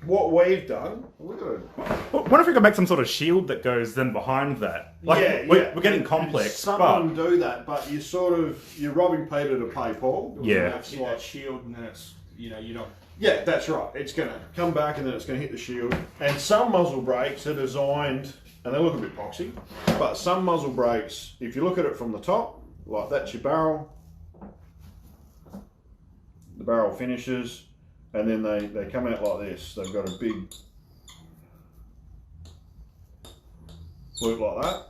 what we've done, What if we could make some sort of shield that goes then behind that? Like, we're getting complex. Someone do that, but you're robbing Peter to pay Paul. Yeah. That's like shield, and then it's, you're not. Yeah, that's right. It's going to come back and then it's going to hit the shield. And some muzzle brakes are designed, and they look a bit boxy, but some muzzle brakes, if you look at it from the top, like that's your barrel, the barrel finishes, and then they come out like this. They've got a big flute like that,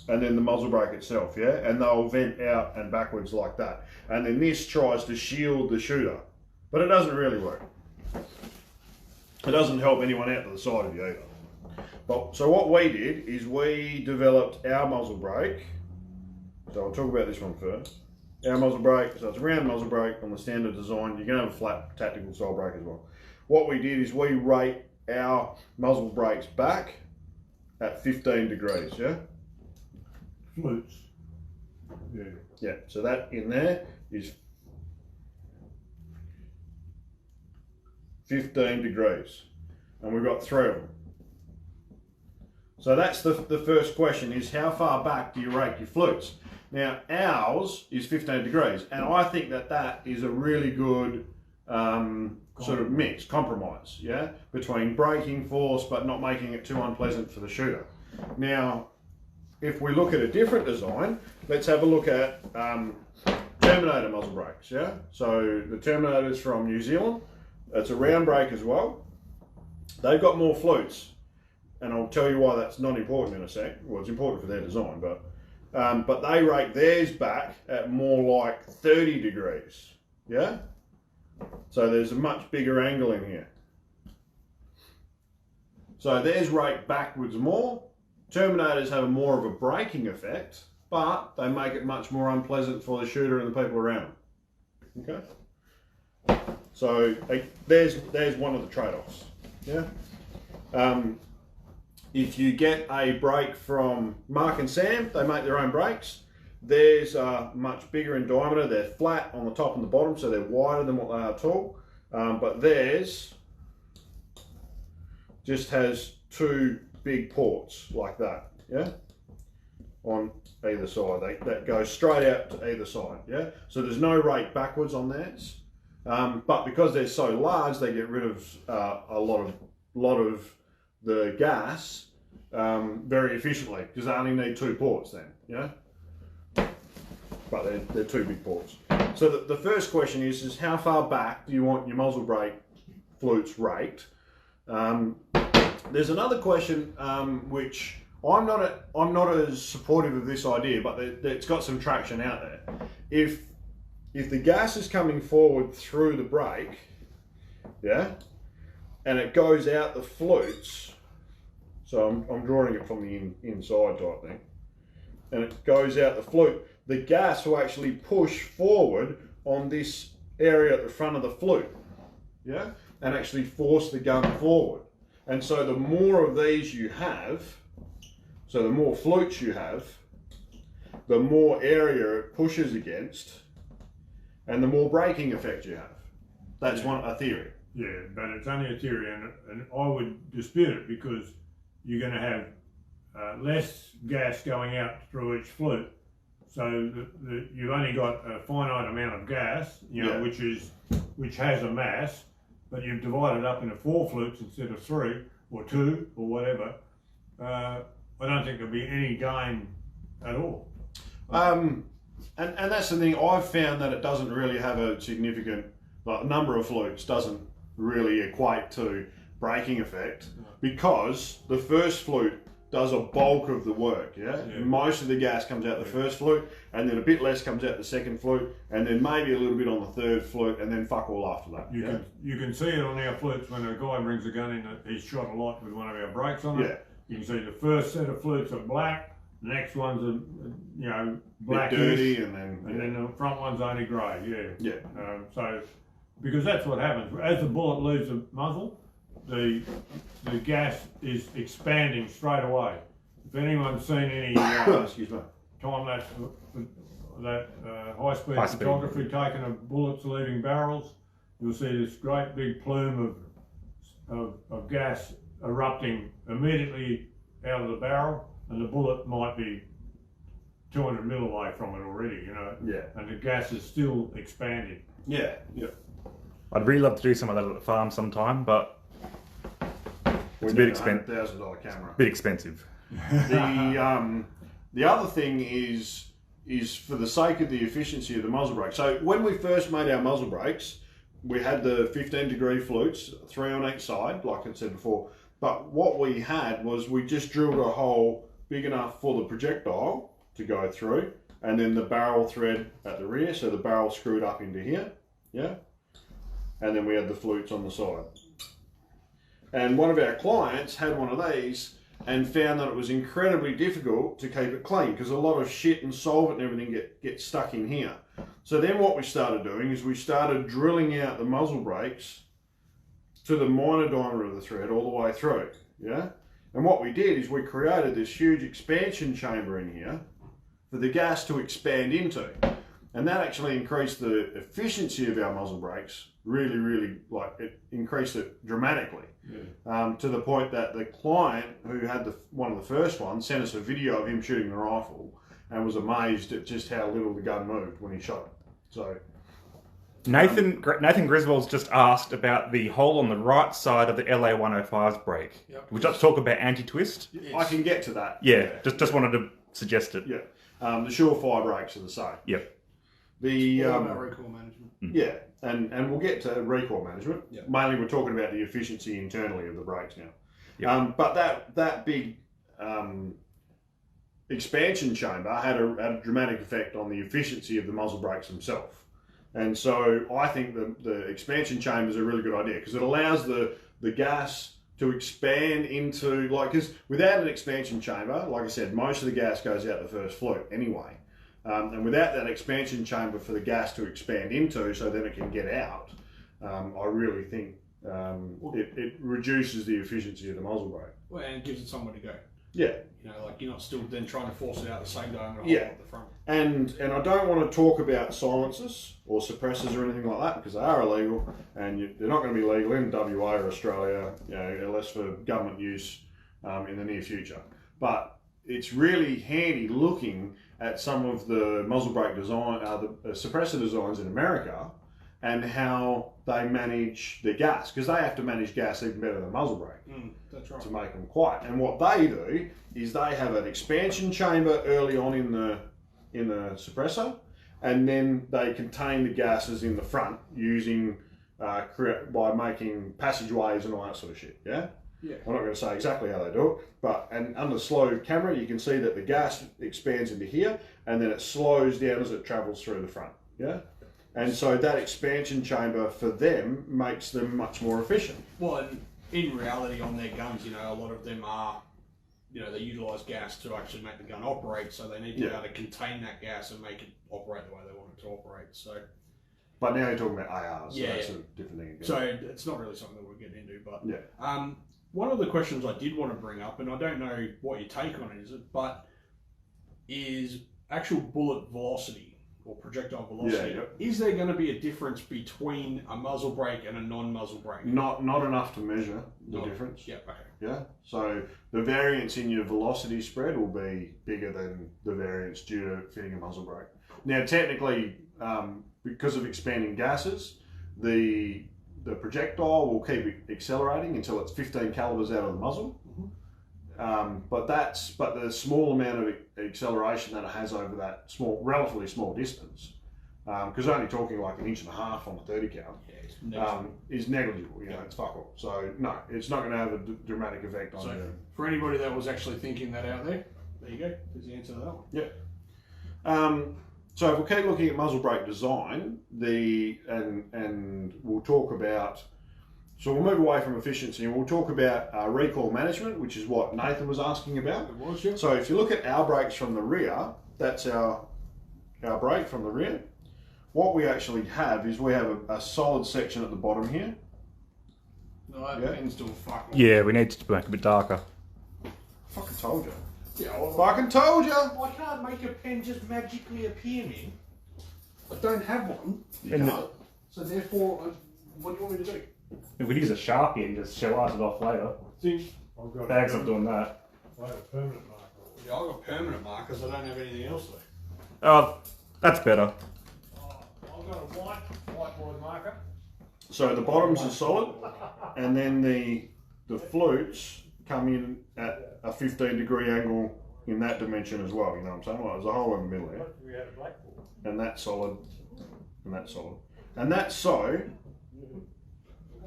and then the muzzle brake itself, yeah? And they'll vent out and backwards like that. And then this tries to shield the shooter, but it doesn't really work. It doesn't help anyone out to the side of you either. But, so what we did is we developed our muzzle brake. So I'll talk about this one first. Our muzzle brake, so it's a round muzzle brake on the standard design. You can have a flat tactical style brake as well. What we did is we rate our muzzle brakes back at 15 degrees, yeah? Flutes. Yeah. Yeah, so that in there is 15 degrees. And we've got 3 of them. So that's the first question, is how far back do you rake your flutes? Now ours is 15 degrees, and I think that is a really good sort of mix, compromise, yeah, between braking force but not making it too unpleasant for the shooter. Now, if we look at a different design, let's have a look at Terminator muzzle brakes, yeah? So the Terminator's from New Zealand. It's a round brake as well. They've got more flutes, and I'll tell you why that's not important in a sec. Well, it's important for their design, but they rake theirs back at more like 30 degrees, yeah? So there's a much bigger angle in here. So theirs rake backwards more. Terminators have more of a braking effect, but they make it much more unpleasant for the shooter and the people around them. Okay? So there's one of the trade-offs, yeah? If you get a brake from Mark and Sam, they make their own brakes. Theirs are much bigger in diameter. They're flat on the top and the bottom, so they're wider than what they are tall. But theirs just has 2 big ports like that, yeah, on either side. That goes straight out to either side, yeah. So there's no rake backwards on theirs, but because they're so large, they get rid of a lot of the gas very efficiently, because they only need 2 ports then, yeah. But they're 2 big ports. So the first question is how far back do you want your muzzle brake flutes raked? There's another question which I'm not as supportive of this idea, but it's got some traction out there. If the gas is coming forward through the brake, yeah, and it goes out the flutes, So I'm drawing it from the inside type thing. And it goes out the flute. The gas will actually push forward on this area at the front of the flute, yeah, and actually force the gun forward. And so the more of these you have, so the more flutes you have, the more area it pushes against, and the more braking effect you have. That's a theory. Yeah, but it's only a theory, and I would dispute it because you're going to have less gas going out through each flute. So you've only got a finite amount of gas, you know, which has a mass, but you've divided up into 4 flutes instead of 3 or 2 or whatever. I don't think there'll be any gain at all. And that's the thing. I've found that it doesn't really have a significant number of flutes doesn't really equate to braking effect, because the first flute does a bulk of the work, yeah? Most of the gas comes out the first flute, and then a bit less comes out the second flute, and then maybe a little bit on the third flute, and then fuck all after that. You can see it on our flutes when a guy brings a gun in that he's shot a lot with one of our brakes on it. Yeah. You can see the first set of flutes are black, the next ones are, you know, black, dirty, and then the front one's only grey. Yeah. So, because that's what happens as the bullet leaves the muzzle, the gas is expanding straight away. If anyone's seen any excuse me, time lapse that high speed photography taken of bullets leaving barrels, you'll see this great big plume of gas erupting immediately out of the barrel, and the bullet might be 200 mil away from it already, you know. Yeah. And the gas is still expanding. Yeah. I'd really love to do some of that at the farm sometime, but it's a bit expensive. $100,000 camera. Bit expensive. The other thing is for the sake of the efficiency of the muzzle brake. So when we first made our muzzle brakes, we had the 15-degree flutes, 3 on each side, like I said before. But what we had was we just drilled a hole big enough for the projectile to go through, and then the barrel thread at the rear, so the barrel screwed up into here, yeah? And then we had the flutes on the side. And one of our clients had one of these and found that it was incredibly difficult to keep it clean because a lot of shit and solvent and everything get stuck in here. So then what we started doing is we started drilling out the muzzle brakes to the minor diameter of the thread all the way through, yeah? And what we did is we created this huge expansion chamber in here for the gas to expand into. And that actually increased the efficiency of our muzzle brakes really, like it increased it dramatically. To the point that the client who had one of the first ones sent us a video of him shooting the rifle and was amazed at just how little the gun moved when he shot it. So Nathan Griswold's just asked about the hole on the right side of the LA 105's brake. Yep. Would you like to talk about anti-twist? I can get to that. Yeah. Just wanted to suggest it. Yeah. The surefire brakes are the same. Yep. The All about recoil management. yeah, and we'll get to recoil management. Yep. Mainly, we're talking about the efficiency internally of the brakes now. Yep. But that big expansion chamber had a dramatic effect on the efficiency of the muzzle brakes themselves. And so I think the expansion chamber is a really good idea because it allows the gas to expand into, like, because without an expansion chamber, like I said, most of the gas goes out the first flute anyway. And without that expansion chamber for the gas to expand into so then it can get out, I really think it reduces the efficiency of the muzzle brake. Well, and it gives it somewhere to go. Yeah. You know, like you're not still then trying to force it out the same diameter hole at the front. And I don't want to talk about silencers or suppressors or anything like that because they are illegal and they're not going to be legal in WA or Australia, you know, unless for government use in the near future. But it's really handy looking at some of the muzzle brake design, the suppressor designs in America, and how they manage the gas, because they have to manage gas even better than muzzle brake That's right. to make them quiet. And what they do is they have an expansion chamber early on in the suppressor, and then they contain the gases in the front using by making passageways and all that sort of shit. Yeah. Yeah. I'm not going to say exactly how they do it, but under slow camera you can see that the gas expands into here and then it slows down as it travels through the front. Yeah. And so that expansion chamber for them makes them much more efficient. Well, and in reality on their guns, you know, a lot of them are you know, they utilise gas to actually make the gun operate, so they need to be able to contain that gas and make it operate the way they want it to operate. So, but now you're talking about ARs, so Yeah, that's yeah. a different thing again. so it's not really something that we're getting into. But yeah. one of the questions I did want to bring up, and I don't know what your take on it is, but is actual bullet velocity or projectile velocity. Yeah. Is there going to be a difference between a muzzle brake and a non-muzzle brake? Not enough to measure the difference. Yeah, okay. Yeah. So the variance in your velocity spread will be bigger than the variance due to fitting a muzzle brake. Now, technically, because of expanding gases, the projectile will keep accelerating until it's 15 calibers out of the muzzle. But the small amount of acceleration that it has over that relatively small distance, because only talking like 1.5 inches on a 30 cal, is negligible. You know, it's fuck all. So no, it's not going to have a dramatic effect on you. For anybody that was actually thinking that out there you go. There's the answer to that one. Yeah. So if we keep looking at muzzle brake design, and we'll talk about. So we'll move away from efficiency and we'll talk about recoil management, which is what Nathan was asking about. It was, yeah. So if you look at our brakes from the rear, that's our brake from the rear. What we actually have is we have a solid section at the bottom here. No, that pen's still fucking. Yeah, we need to make it a bit darker. Fucking told you. Yeah, well, Fucking told you. I can't make a pen just magically appear, man. I don't have one. You can't. So therefore, what do you want me to do? If we use a Sharpie and just slice it off later. I've got Bags of doing that. I have a permanent marker. Yeah, I've got permanent markers. I don't have anything else though. Oh, that's better. I've got a whiteboard marker. So the bottoms are solid, and then the flutes come in at a 15-degree angle in that dimension as well. You know what I'm saying? Well, there's a hole in the middle here. We had a blackboard. And that's solid, and that's solid. And that's so,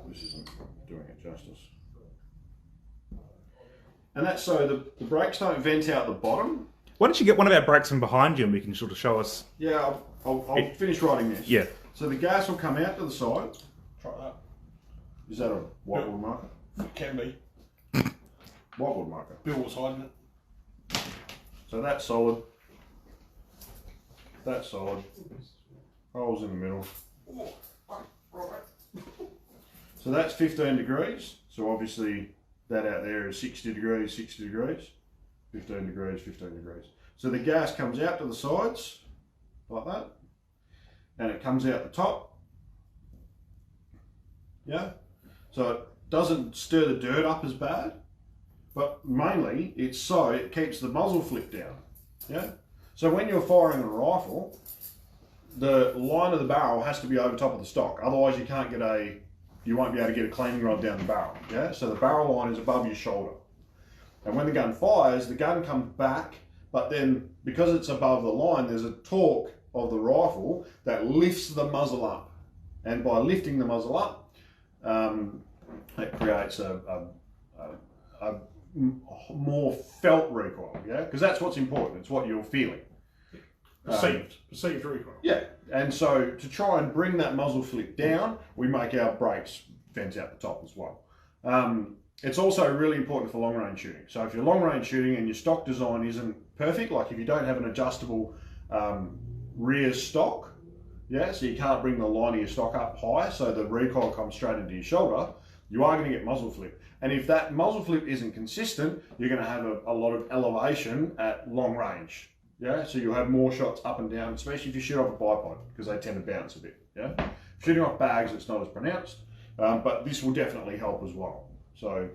this isn't doing it justice. And that's so the brakes don't vent out the bottom. Why don't you get one of our brakes from behind you and we can sort of show us? Yeah, I'll finish writing this. Yeah. So the gas will come out to the side. Try that. Is that a whiteboard marker? It can be. Whiteboard marker. Bill was hiding it. So that's solid. That's solid. Holes in the middle. So that's 15 degrees. So obviously that out there is 60 degrees, 60 degrees. 15 degrees, 15 degrees. So the gas comes out to the sides, like that. And it comes out the top. Yeah? So it doesn't stir the dirt up as bad. But mainly, it's so it keeps the muzzle flip down. Yeah? So when you're firing a rifle, the line of the barrel has to be over top of the stock. Otherwise, you won't be able to get a cleaning rod down the barrel. Yeah? So the barrel line is above your shoulder. And when the gun fires, the gun comes back, but then because it's above the line, there's a torque of the rifle that lifts the muzzle up. And by lifting the muzzle up, it creates a more felt recoil, yeah? Because that's what's important, it's what you're feeling. Perceived recoil. Yeah, and so to try and bring that muzzle flip down, we make our brakes vent out the top as well. It's also really important for long range shooting. So if you're long range shooting and your stock design isn't perfect, like if you don't have an adjustable rear stock, yeah, so you can't bring the line of your stock up high so the recoil comes straight into your shoulder, you are going to get muzzle flip. And if that muzzle flip isn't consistent, you're going to have a lot of elevation at long range. Yeah, so you'll have more shots up and down, especially if you shoot off a bipod, because they tend to bounce a bit. Yeah, shooting off bags, it's not as pronounced, but this will definitely help as well. So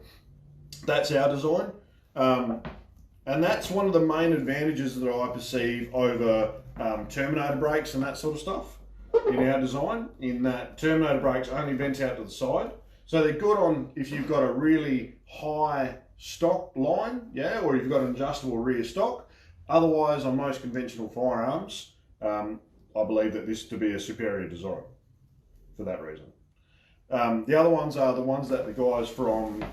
that's our design, and that's one of the main advantages that I perceive over Terminator brakes and that sort of stuff in our design. In that Terminator brakes only vent out to the side, so they're good on if you've got a really high stock line, yeah, or if you've got an adjustable rear stock. Otherwise, on most conventional firearms, I believe that this to be a superior design for that reason. The other ones are the ones that the guys from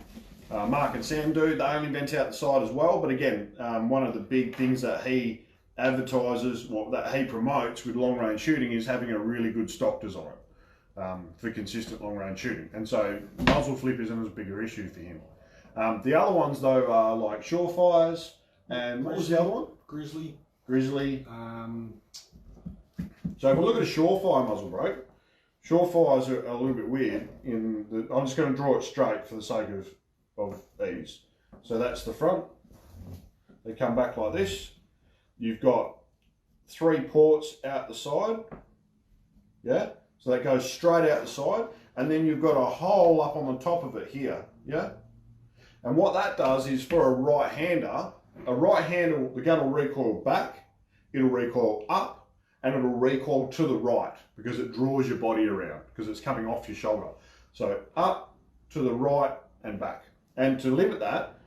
Mark and Sam do. They only vent out the side as well, but again, one of the big things that he advertises, that he promotes with long range shooting is having a really good stock design for consistent long range shooting. And so muzzle flip isn't as big an issue for him. The other ones though are like Surefires, and what was the other one? Grizzly. Grizzly. So if we look at a Surefire muzzle brake, Surefires are a little bit weird. I'm just going to draw it straight for the sake of ease. So that's the front. They come back like this. You've got 3 ports out the side. Yeah. So that goes straight out the side, and then you've got a hole up on the top of it here. Yeah. And what that does is for a right-hander, the gun will recoil back, it'll recoil up, and it'll recoil to the right because it draws your body around because it's coming off your shoulder. So up, to the right, and back. And to limit that,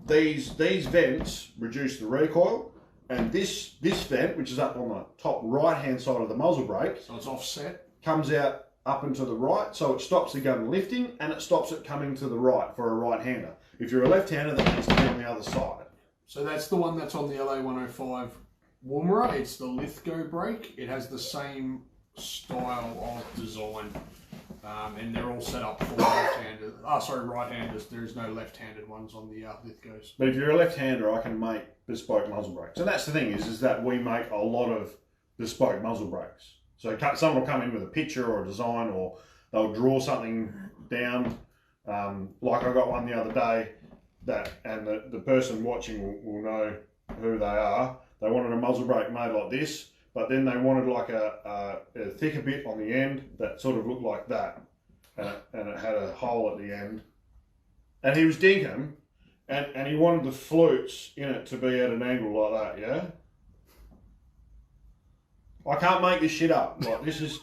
these vents reduce the recoil, and this vent, which is up on the top right-hand side of the muzzle brake, so it's offset, comes out up and to the right, so it stops the gun lifting and it stops it coming to the right for a right-hander. If you're a left-hander, that needs to be on the other side. So that's the one that's on the LA105 Warmerer. It's the Lithgow brake. It has the same style of design, and they're all set up for left-handers. Right-handers. There's no left-handed ones on the Lithgows. But if you're a left-hander, I can make bespoke muzzle brakes. And that's the thing is that we make a lot of bespoke muzzle brakes. So someone will come in with a picture or a design, or they'll draw something down. Like I got one the other day, and the person watching will know who they are. They wanted a muzzle brake made like this, but then they wanted like a thicker bit on the end that sort of looked like that, and it had a hole at the end. And he was dinkum, and he wanted the flutes in it to be at an angle like that, yeah? I can't make this shit up. Like, this is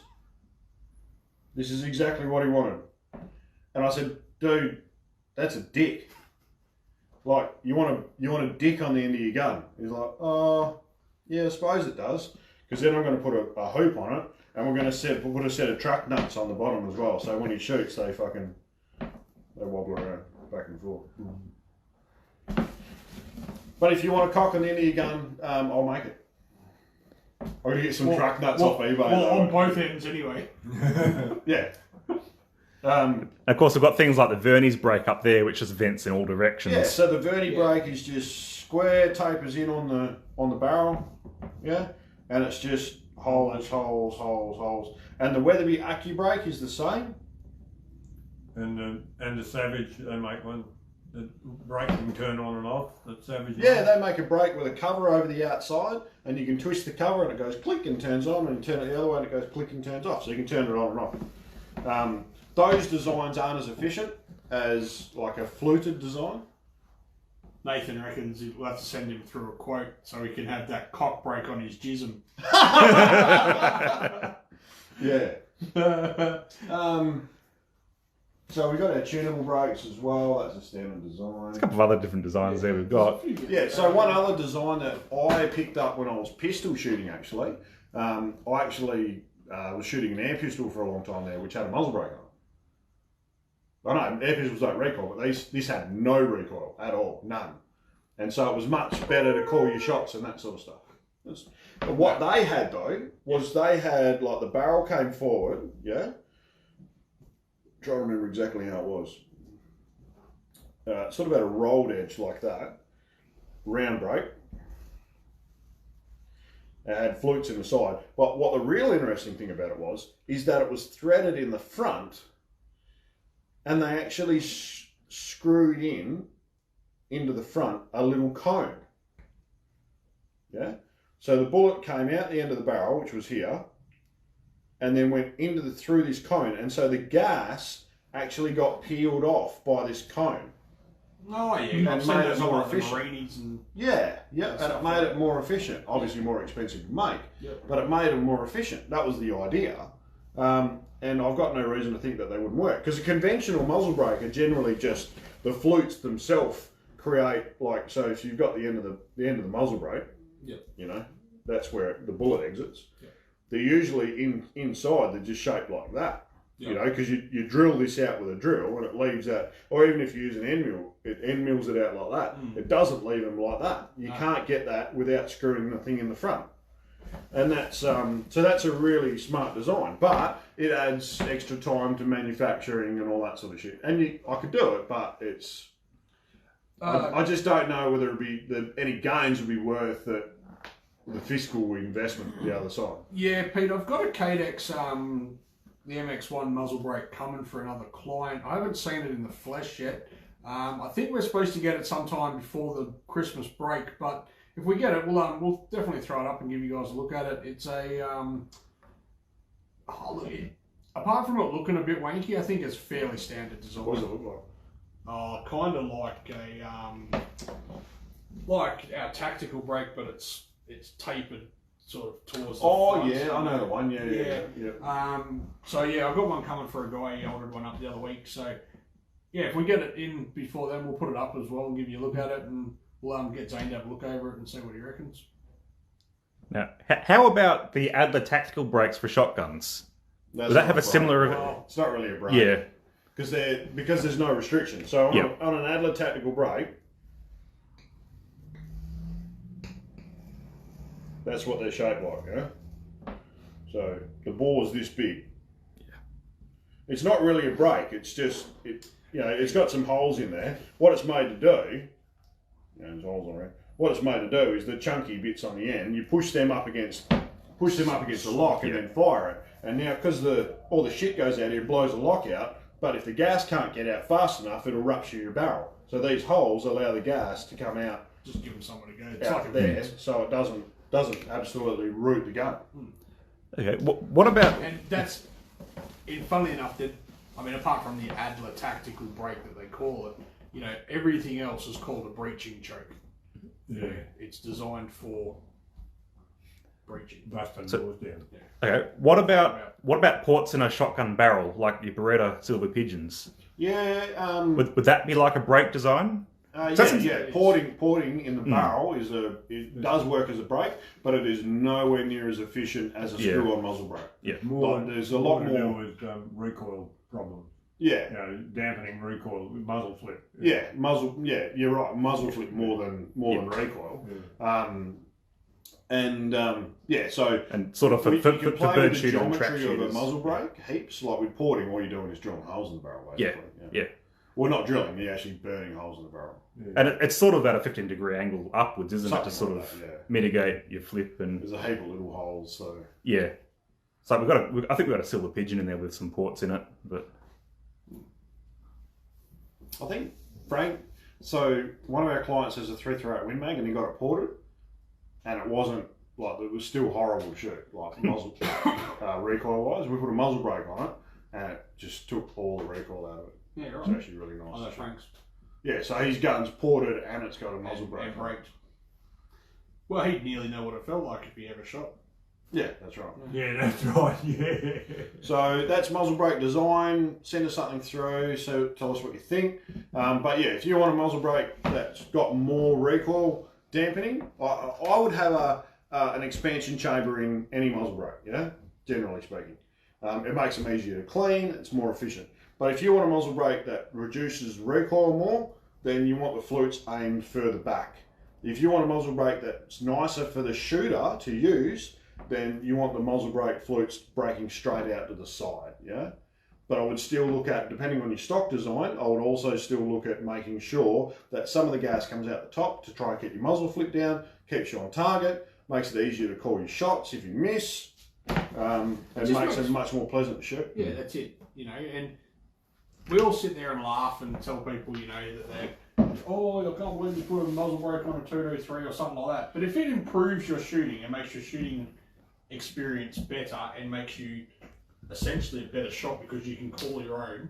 exactly what he wanted. And I said, dude, that's a dick. Like, you want a dick on the end of your gun. He's like, oh, yeah, I suppose it does. Because then I'm going to put a hoop on it, and we're going to put a set of truck nuts on the bottom as well. So when he shoots, they wobble around back and forth. But if you want a cock on the end of your gun, I'll make it. I'm going to get some truck nuts off eBay. Well, on both ends anyway. Yeah. And of course, we've got things like the Verney's brake up there, which just vents in all directions. Yeah, so the Verney brake is just square, tapers in on the barrel, yeah, and it's just holes. And the Weatherby Accu brake is the same. And the Savage, they make one. The brake can turn on and off. The Savage. Yeah, they make a brake with a cover over the outside, and you can twist the cover and it goes click and turns on, and you turn it the other way and it goes click and turns off. So you can turn it on and off. Those designs aren't as efficient as like a fluted design. Nathan reckons we'll have to send him through a quote so he can have that cock brake on his jism. Yeah. So we've got our tunable brakes as well. That's a standard design. A couple of other different designs there we've got. Yeah, so one other design that I picked up when I was pistol shooting actually. I actually was shooting an air pistol for a long time there, which had a muzzle brake on it. I know, air pistols don't recoil, but this had no recoil at all, none. And so it was much better to call your shots and that sort of stuff. But what they had though, was they had, like the barrel came forward, yeah? Trying to remember exactly how it was. Sort of had a rolled edge like that, round brake. It had flutes in the side. But what the real interesting thing about it is that it was threaded in the front, and they actually screwed into the front a little cone. Yeah? So the bullet came out the end of the barrel, which was here, and then went through this cone, and so the gas actually got peeled off by this cone. Oh yeah, and made it more efficient. And Yeah, and it made it more efficient. Obviously more expensive to make, but it made it more efficient. That was the idea. And I've got no reason to think that they wouldn't work, because a conventional muzzle brake are generally just the flutes themselves create, like, so if you've got the end of the muzzle brake, you know, that's where the bullet exits. They're usually inside, they're just shaped like that, you know, because you drill this out with a drill and it leaves out, or even if you use an end mill, it end mills it out like that. It doesn't leave them like that. You can't get that without screwing the thing in the front. And that's, so that's a really smart design, but it adds extra time to manufacturing and all that sort of shit. And I could do it, but it's I just don't know whether any gains would be worth the fiscal investment the other side. Yeah, Pete, I've got a Cadex, the MX1 muzzle brake coming for another client. I haven't seen it in the flesh yet. I think we're supposed to get it sometime before the Christmas break, but if we get it, we'll definitely throw it up and give you guys a look at it. It's a, apart from it looking a bit wanky, I think it's fairly standard design. What does it look like? Oh, kind of like our tactical brake, but it's tapered sort of towards the front. Yeah, I know the one. Yeah. So yeah, I've got one coming for a guy. He ordered one up the other week. So yeah, if we get it in before then, we'll put it up as well and give you a look at it, and we'll get Zaine to have a look over it and see what he reckons. Now, how about the Adler tactical brakes for shotguns? Does that have a similar? Well, it's not really a brake. Yeah. Because there's no restriction. So on an Adler tactical brake, that's what they're shaped like, yeah? So the bore is this big. Yeah. It's not really a brake, it's just, it's got some holes in there. What it's made to do, there's holes around. What it's made to do is the chunky bits on the end, you push them up against the lock and then fire it. And now, because all the shit goes out here, it blows the lock out, but if the gas can't get out fast enough, it'll rupture your barrel. So these holes allow the gas to come out. Just give them somewhere to go. It's out like there, so it doesn't absolutely root the gun. Okay, what about... And that's, funnily enough, apart from the Adler tactical brake that they call it, everything else is called a breaching choke. Yeah. It's designed for breaching. Busting doors down. Yeah. Okay, what about ports in a shotgun barrel, like your Beretta Silver Pigeons? Yeah. Would that be like a brake design? Porting in the barrel it does work as a brake, but it is nowhere near as efficient as a screw-on muzzle brake. Yeah. There's a lot more to do with recoil problems. Yeah. Dampening recoil, muzzle flip. Yeah, muzzle. Yeah, you're right. Muzzle flip more than recoil. Yeah. So and sort of for bird shooting and trap geometry shooters. of a muzzle brake heaps. Like with porting, all you're doing is drilling holes in the barrel. Basically. Yeah. Well, not drilling. You're actually burning holes in the barrel. Yeah. And it's sort of at a 15-degree angle upwards, isn't Something it, to sort like of that, mitigate your flip and. There's a heap of little holes, so. Yeah. So I think we've got a Silver Pigeon in there with some ports in it, but. I think Frank. So one of our clients has a 338 Win Mag, and he got it ported, and it wasn't like it was still horrible to shoot, like muzzle recoil wise. We put a muzzle brake on it, and it just took all the recoil out of it. Yeah, right. It's actually really nice. Oh, that's Frank's. Yeah, so his gun's ported and it's got a muzzle brake. And braked. Well, he'd nearly know what it felt like if he ever shot. Yeah, that's right. Yeah, that's right. Yeah. So that's muzzle brake design. Send us something through. So tell us what you think. But yeah, if you want a muzzle brake that's got more recoil dampening, I would have an expansion chamber in any muzzle brake. Yeah, generally speaking, it makes them easier to clean. It's more efficient. But if you want a muzzle brake that reduces recoil more, then you want the flutes aimed further back. If you want a muzzle brake that's nicer for the shooter to use, then you want the muzzle brake flutes breaking straight out to the side, yeah? But I would still look at, depending on your stock design, I would also still look at making sure that some of the gas comes out the top to try and keep your muzzle flip down, keeps you on target, makes it easier to call your shots if you miss, and makes it much more pleasant to shoot. Yeah, that's it, and we all sit there and laugh and tell people, that they're, I can't believe you put a muzzle brake on a 223 or something like that. But if it improves your shooting and makes your shooting experience better and makes you essentially a better shot because you can call your own,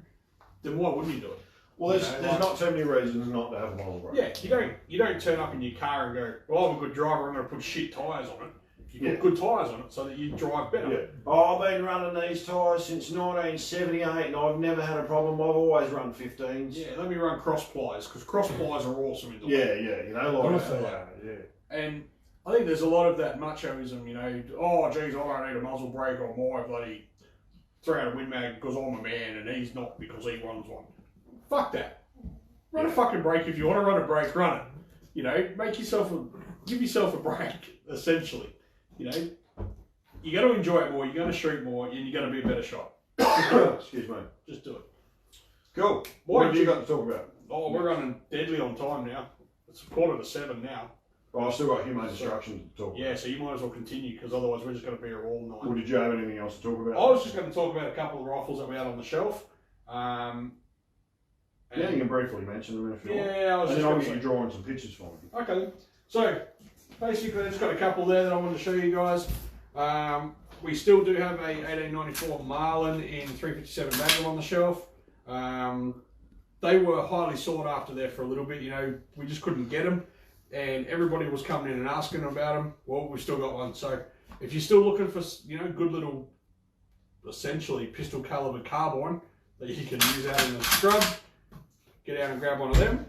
then why wouldn't you do it? Well, there's not too many reasons not to have a muzzle brake. Yeah, you don't turn up in your car and go, well, I'm a good driver, I'm going to put shit tyres on it. You put good tyres on it so that you drive better. Yeah. Oh, I've been running these tyres since 1978 and I've never had a problem. I've always run 15s. Yeah, let me run cross plies because cross plies are awesome in the And I think there's a lot of that machoism, oh, geez, I don't need a muzzle brake on my bloody 300 Win Mag because I'm a man and he's not because he runs one. Fuck that. Run a fucking brake if you want to run a brake, run it. Give yourself a brake, essentially. You got to enjoy it more, you're going to shoot more, and you're going to be a better shot. Excuse me. Just do it. Cool. What have you got to talk about? Oh, we're running deadly on time now. It's 6:45 now. Well, I've still got Humane Destruction to talk about. Yeah, so you might as well continue because otherwise we're just going to be here all night. Well, did you have anything else to talk about? I was just going to talk about a couple of rifles that we had on the shelf. Yeah, you can briefly mention them if you want. Yeah, I was and just then I'll going get to you drawing some pictures for me. Okay, then. So basically, I've just got a couple there that I want to show you guys. We still do have a 1894 Marlin in 357 Magnum on the shelf. They were highly sought after there for a little bit. You know, we just couldn't get them, and everybody was coming in and asking about them. Well, we've still got one. So if you're still looking for, you know, good little, essentially pistol caliber carbine that you can use out in the scrub, get out and grab one of them.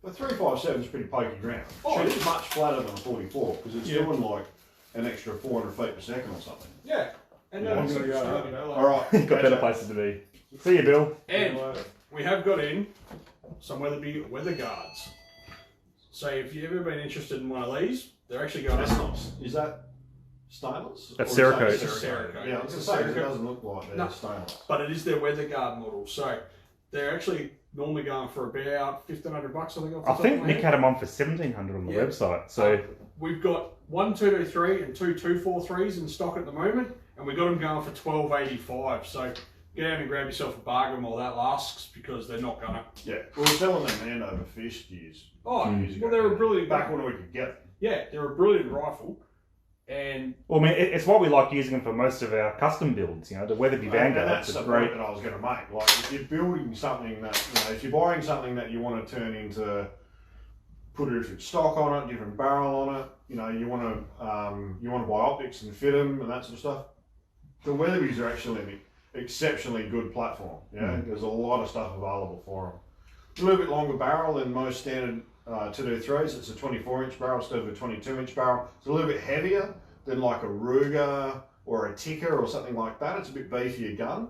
But 357 is pretty pokey ground. Oh, Shit, it it's is. much flatter than a 44 because it's doing like an extra 400 feet per second or something. Yeah, and Yeah, it's I'm gonna go, scrub, you know, like, All right, You've got better places to be. See you, Bill. And we have got in some Weatherby Weatherguards. So if you've ever been interested in one of these, they're actually going. That's nice. Is that stainless? That's Or is Cerakote. that Cerakote. Yeah, I was It's going a to say, 'cause it Cerakote. doesn't look like they're No. stainless. But it is their Weatherguard model. So they're actually normally going for about $1,500, I think. Off the I top think of my Nick head. had them on for 1,700 on the Yeah. website. So We've got one 223 and two 243s in stock at the moment, and we got them going for $1,285. So get out and grab yourself a bargain while that lasts, because they're not gonna. Yeah, we were selling them hand over fist years. Oh, years ago. well, they're a brilliant. Back when we could get them. Yeah, they're a brilliant rifle, and well, I mean, it's why we like using them for most of our custom builds. You know, the Weatherby And Vanguard. that's It's the a great. point that I was going to make. Like, if you're building something that, you know, if you're buying something that you want to turn into, put a different stock on it, different barrel on it, you know, you want to buy optics and fit them and that sort of stuff. The Weatherbys are actually an exceptionally good platform. Yeah, there's a lot of stuff available for them. A little bit longer barrel than most standard 223s. It's a 24-inch barrel instead of a 22-inch barrel. It's a little bit heavier than like a Ruger or a Ticker or something like that. It's a bit beefier gun.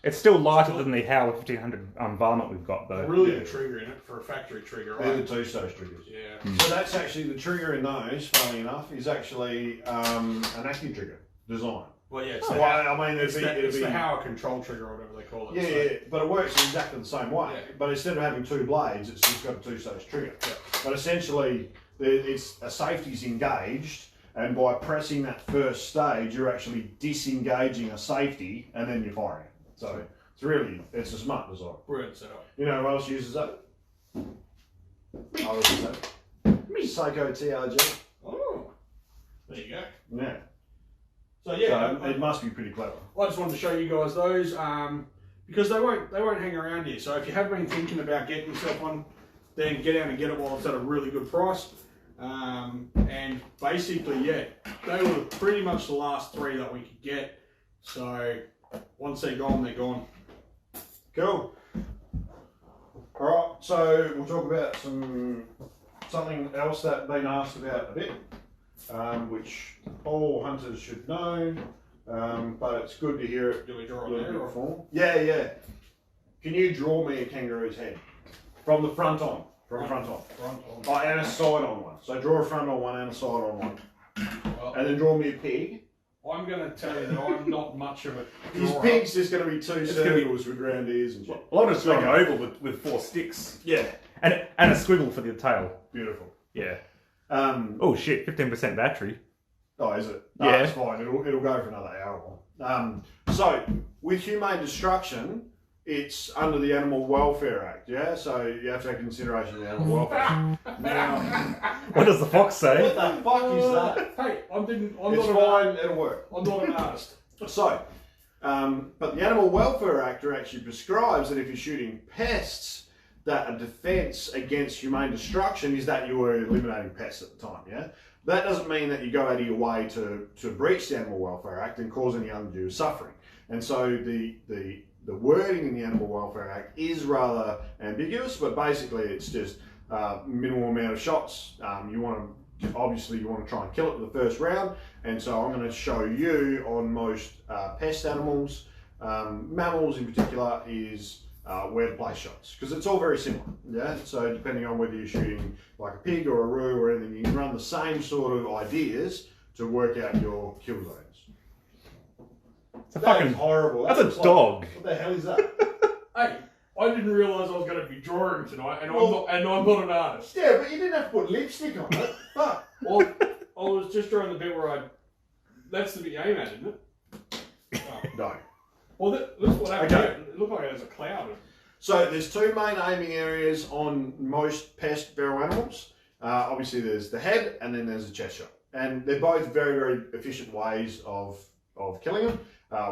It's still lighter than the Howler 1500 varmint we've got, though. brilliant trigger in it for a factory trigger, They're right? the two-stage triggers. Yeah. So that's actually, the trigger in those, funnily enough, is actually an active trigger design. Well, yeah, it's So, the, I mean, it's it'd be the Hauer control trigger, or whatever they call it. yeah, so. yeah, but it works exactly the same way. Yeah. But instead of having two blades, it's just got a two-stage trigger. Yeah. But essentially, it's a safety's engaged, and by pressing that first stage, you're actually disengaging a safety, and then you're firing it. So it's a smart design. Brilliant setup. You know who else uses that? I was that. Psycho TRG. Oh, there you go. Yeah. So yeah, So it must be pretty clever. I just wanted to show you guys those because they won't hang around here. So if you have been thinking about getting yourself one, then get out and get it while it's at a really good price. And basically, yeah, they were pretty much the last three that we could get. So once they're gone, they're gone. Cool. All right, so we'll talk about something else that been asked about a bit, which all hunters should know, but it's good to hear it Do we draw a on little there? bit Or? form. Yeah. Can you draw me a kangaroo's head from the front on? Front on. Front on. Oh, and a side on one. So draw a front on one and a side on one, Well, and then draw me a pig. I'm going to tell you that I'm not much of a His drawer. pig's just going to be two It's gonna be- circles with round ears and shit. A lot of it's like an oval with 4 sticks. Yeah, And a squiggle for the tail. beautiful. Yeah. Um, Oh shit, 15% battery. Oh, is it? No, Yeah. it's fine. It'll go for another hour. So with humane destruction, it's under the Animal Welfare Act. Yeah, so you have to take consideration of the animal welfare. Now, What does the fox say? what the fuck is that? Hey, I'm It's not fine. It'll work. I'm not an artist. So, but the Animal Welfare Act actually prescribes that if you're shooting pests, that a defence against humane destruction is that you were eliminating pests at the time. Yeah. That doesn't mean that you go out of your way to breach the Animal Welfare Act and cause any undue suffering. And so the wording in the Animal Welfare Act is rather ambiguous, but basically it's just minimal amount of shots. You want to try and kill it with the first round, and so I'm going to show you on most pest animals, mammals in particular, is where to place shots, because it's all very similar. Yeah. So depending on whether you're shooting like a pig or a roo or anything, you can run the same sort of ideas to work out your kill zones. It's a That fucking is horrible. That's a looks like- dog. What the hell is that? Hey, I didn't realise I was going to be drawing tonight, and I'm not an artist. Yeah, but you didn't have to put lipstick on it. Fuck. Well, I was just drawing the bit where that's the bit you aim at, isn't it? Oh. No. Well, that's what happened Okay. here. It looked like it was a cloud. So there's two main aiming areas on most pest feral animals. Obviously there's the head and then there's the chest shot. And they're both very, very efficient ways of killing them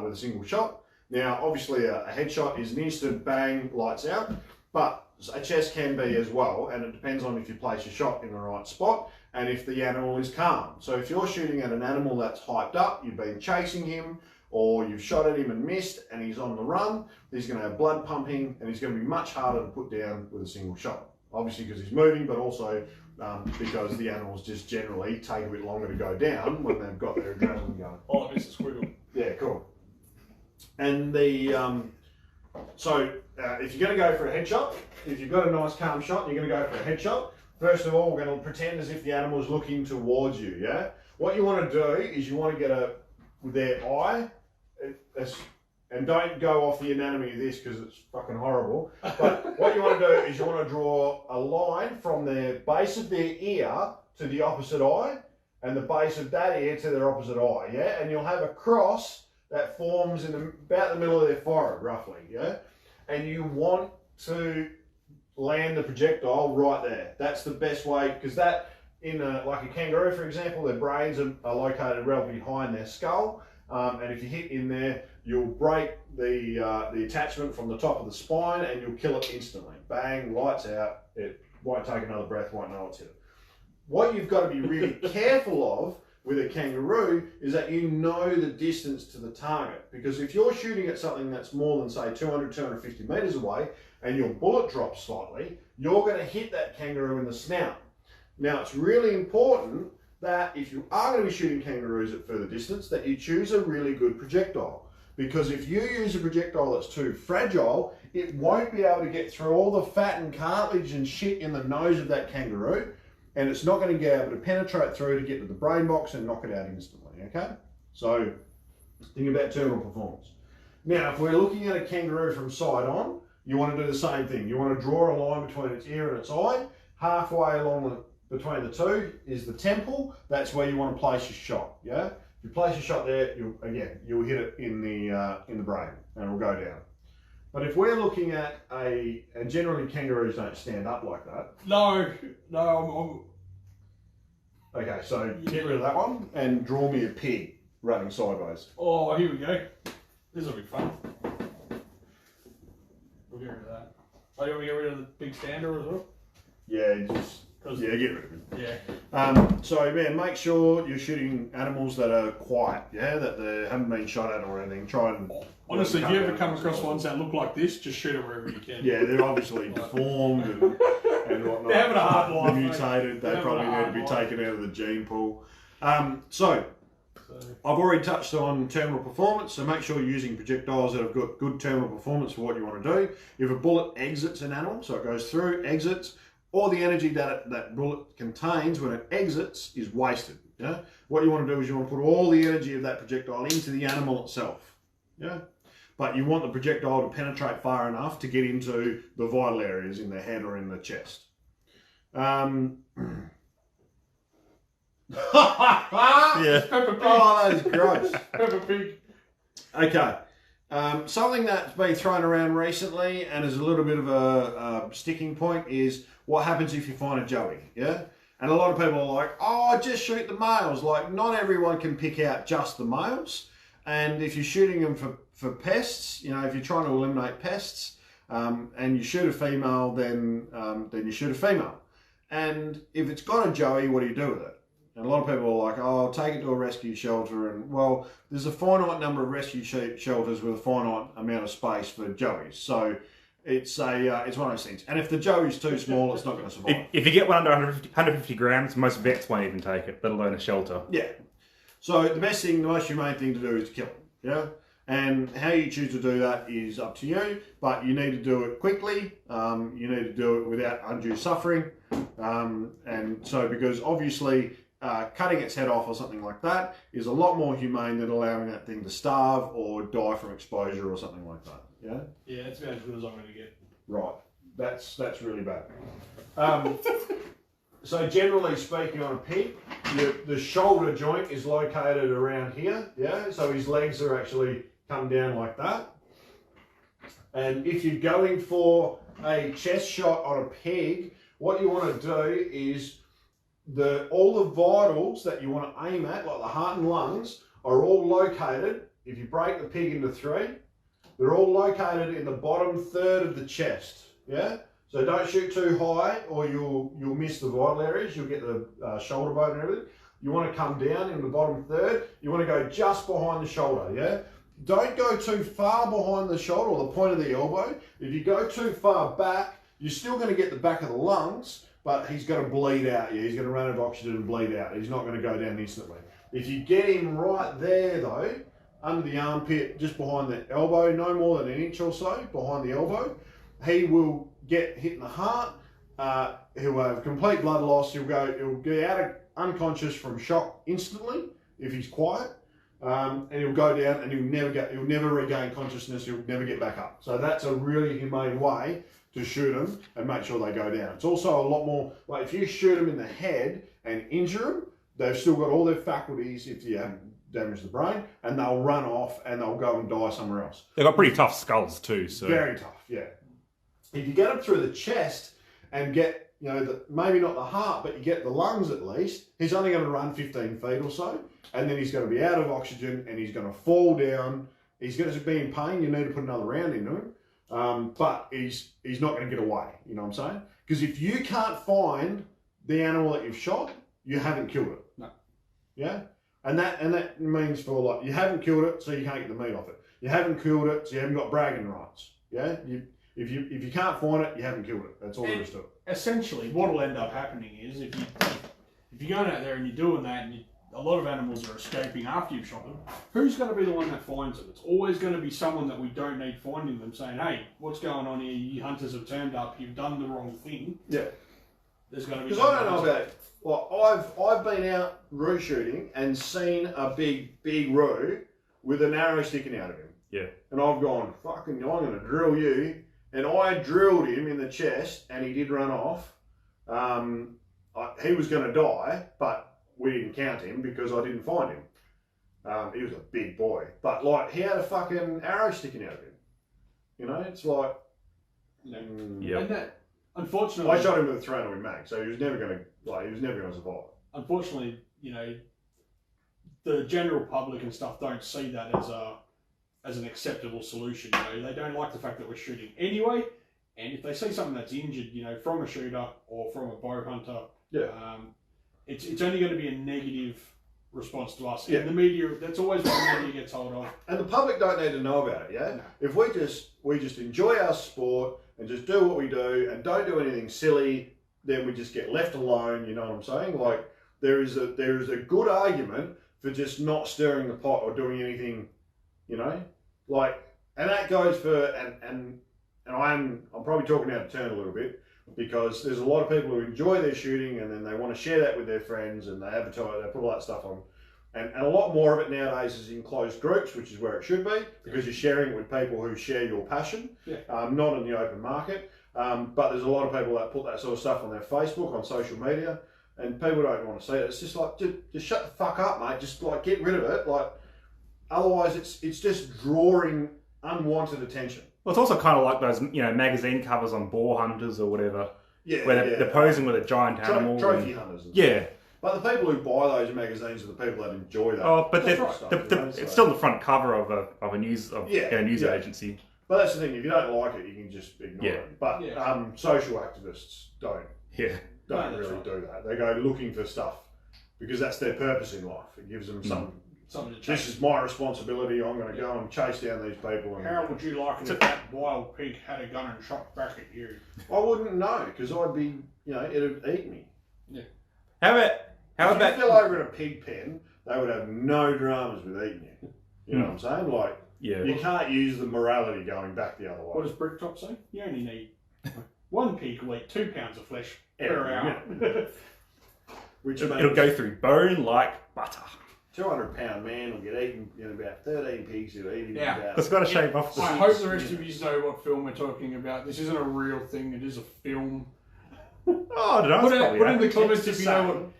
with a single shot. Now, obviously a headshot is an instant bang, lights out, but a chest can be as well, and it depends on if you place your shot in the right spot and if the animal is calm. So if you're shooting at an animal that's hyped up, you've been chasing him, or you've shot at him and missed and he's on the run, he's going to have blood pumping and he's going to be much harder to put down with a single shot. Obviously because he's moving, but also because the animals just generally take a bit longer to go down when they've got their adrenaline going. Oh, I missed a squiggle. Yeah, cool. And the if you're going to go for a headshot, if you've got a nice calm shot, you're going to go for a headshot. First of all, we're going to pretend as if the animal is looking towards you. Yeah. What you want to do is you want to get their eye, and don't go off the anatomy of this because it's fucking horrible. But what you want to do is you want to draw a line from the base of their ear to the opposite eye, and the base of that ear to their opposite eye. Yeah. And you'll have a cross that forms in about the middle of their forehead, roughly, yeah? And you want to land the projectile right there. That's the best way, because that, like a kangaroo, for example, their brains are located relatively high in their skull, and if you hit in there, you'll break the attachment from the top of the spine, and you'll kill it instantly. Bang, lights out, it won't take another breath, won't know it's hit it. What you've got to be really careful of with a kangaroo is that you know the distance to the target, because if you're shooting at something that's more than say 200, 250 meters away and your bullet drops slightly, you're going to hit that kangaroo in the snout. Now it's really important that if you are going to be shooting kangaroos at further distance, that you choose a really good projectile, because if you use a projectile that's too fragile, it won't be able to get through all the fat and cartilage and shit in the nose of that kangaroo, and it's not going to be able to penetrate through to get to the brain box and knock it out instantly, okay? So, think about terminal performance. Now, if we're looking at a kangaroo from side on, you want to do the same thing. You want to draw a line between its ear and its eye. Halfway along between the two is the temple. That's where you want to place your shot, yeah? If you place your shot there, you'll hit it in the brain, and it'll go down. But if we're looking at and generally kangaroos don't stand up like that. No, Okay, so get rid of that one and draw me a pig running sideways. Oh, here we go. This will be fun. We'll get rid of that. Oh, you want me to get rid of the big stander as well? Yeah, get rid of it. Yeah. So man, make sure you're shooting animals that are quiet, yeah, that they haven't been shot at or anything. Try and honestly, if you ever come across ones that look like this, just shoot them wherever you can. Yeah, they're obviously deformed and whatnot. They're having a hard life. They're mutated. They probably need to be taken out of the gene pool. So I've already touched on terminal performance, so make sure you're using projectiles that have got good terminal performance for what you want to do. If a bullet exits an animal, so it goes through, exits, all the energy that bullet contains when it exits is wasted. Yeah? What you want to do is you want to put all the energy of that projectile into the animal itself. Yeah? But you want the projectile to penetrate far enough to get into the vital areas in the head or in the chest. Yeah. Peppa Pig. Oh, that is gross. Peppa Pig. Okay. Something that's been thrown around recently and is a little bit of a sticking point is what happens if you find a joey, yeah? And a lot of people are like, oh, just shoot the males. Like, not everyone can pick out just the males. And if you're shooting them for pests, you know, if you're trying to eliminate pests, and you shoot a female, then you shoot a female. And if it's got a joey, what do you do with it? And a lot of people are like, oh, I'll take it to a rescue shelter. And well, there's a finite number of rescue shelters with a finite amount of space for joeys. So it's one of those things. And if the joey's too small, it's not going to survive. If you get one under 150 grams, most vets won't even take it, let alone a shelter. Yeah. So the best thing, the most humane thing to do is to kill them. Yeah. And how you choose to do that is up to you, but you need to do it quickly. You need to do it without undue suffering. And so, because obviously cutting its head off or something like that is a lot more humane than allowing that thing to starve or die from exposure or something like that. Yeah? Yeah, it's about as good as I'm going to get. Right. That's really bad. So generally speaking, on a pig, the shoulder joint is located around here. Yeah. So his legs are actually come down like that. And if you're going for a chest shot on a pig, what you want to do is all the vitals that you want to aim at, like the heart and lungs, are all located. If you break the pig into 3, they're all located in the bottom third of the chest. Yeah. So don't shoot too high, or you'll miss the vital areas. You'll get the shoulder bone and everything. You want to come down in the bottom third. You want to go just behind the shoulder. Yeah. Don't go too far behind the shoulder or the point of the elbow. If you go too far back, you're still going to get the back of the lungs, but he's going to bleed out. Yeah, he's going to run out of oxygen and bleed out. He's not going to go down instantly. If you get him right there, though, under the armpit, just behind the elbow, no more than an inch or so behind the elbow, he will get hit in the heart. He'll have complete blood loss. He'll get out of unconscious from shock instantly if he's quiet. And he'll go down and he'll never regain consciousness. He'll never get back up. So that's a really humane way to shoot them and make sure they go down. It's also a lot more like if you shoot them in the head and injure them, they've still got all their faculties if you haven't damaged the brain, and they'll run off and they'll go and die somewhere else. They've got pretty tough skulls too. So very tough, yeah. If you get them through the chest and get, maybe not the heart, but you get the lungs at least, he's only going to run 15 feet or so, and then he's going to be out of oxygen and he's going to fall down. He's going to be in pain. You need to put another round into him, but he's not going to get away. You know what I'm saying? Because if you can't find the animal that you've shot, you haven't killed it. No. Yeah, and that means for like you haven't killed it, so you can't get the meat off it. You haven't killed it, so you haven't got bragging rights. Yeah, if you can't find it, you haven't killed it. That's all there is to it. Essentially, what will end up happening is if you're going out there and you're doing that, and a lot of animals are escaping after you've shot them, who's going to be the one that finds them? It's always going to be someone that we don't need finding them, saying, "Hey, what's going on here? You hunters have turned up. You've done the wrong thing." Yeah. There's going to be. Because I don't know about it. Well, I've been out roo shooting and seen a big roo with an arrow sticking out of him. Yeah. And I've gone, fucking, I'm going to drill you. And I drilled him in the chest, and he did run off. He was going to die, but we didn't count him because I didn't find him. He was a big boy, but like he had a fucking arrow sticking out of him. You know, it's like, Yeah. Yep. And that, unfortunately, I shot him with a 300 mag, so he was never going to survive. Unfortunately, the general public and stuff don't see that as an acceptable solution. They don't like the fact that we're shooting anyway, and if they see something that's injured, from a shooter or from a bow hunter, it's only going to be a negative response to us. Yeah. And the media, that's always what the media gets hold of. And the public don't need to know about it, yeah? No. If we just enjoy our sport and just do what we do and don't do anything silly, then we just get left alone, you know what I'm saying? Like there is a good argument for just not stirring the pot or doing anything, like, and that goes for and I'm probably talking out of turn a little bit because there's a lot of people who enjoy their shooting and then they want to share that with their friends and they advertise, they put all that stuff on. And a lot more of it nowadays is in closed groups, which is where it should be, because you're sharing it with people who share your passion, not in the open market. But there's a lot of people that put that sort of stuff on their Facebook, on social media, and people don't want to see it. It's just like, just shut the fuck up, mate. Just like get rid of it. Like, otherwise, it's just drawing unwanted attention. Well, it's also kind of like those, magazine covers on boar hunters or whatever. Yeah, where they're posing with a giant animal. Trophy hunters. And yeah. Stuff. But the people who buy those magazines are the people that enjoy that. Oh, but stuff, it's still the front cover of a news agency. But that's the thing. If you don't like it, you can just ignore it. But social activists don't really do that. They go looking for stuff because that's their purpose in life. It gives them Something to chase. This is my responsibility. I'm going to go and chase down these people. And How would you like it if that wild pig had a gun and shot back at you? I wouldn't know because I'd be, it'd eat me. Yeah. How if about you fell over in a pig pen, they would have no dramas with eating you. You know what I'm saying? Like, you can't use the morality going back the other way. What does Bricktop say? You only need one pig will eat 2 pounds of flesh per hour. Which it'll go through bone like butter. 200-pound man will get eaten in about 13 pigs who eat him Yeah. about. It's got to shave off the. I hope the rest of you know what film we're talking about. This isn't a real thing, it is a film. Oh, I don't know. Put, it's probably put in the accurate. comments if you know what.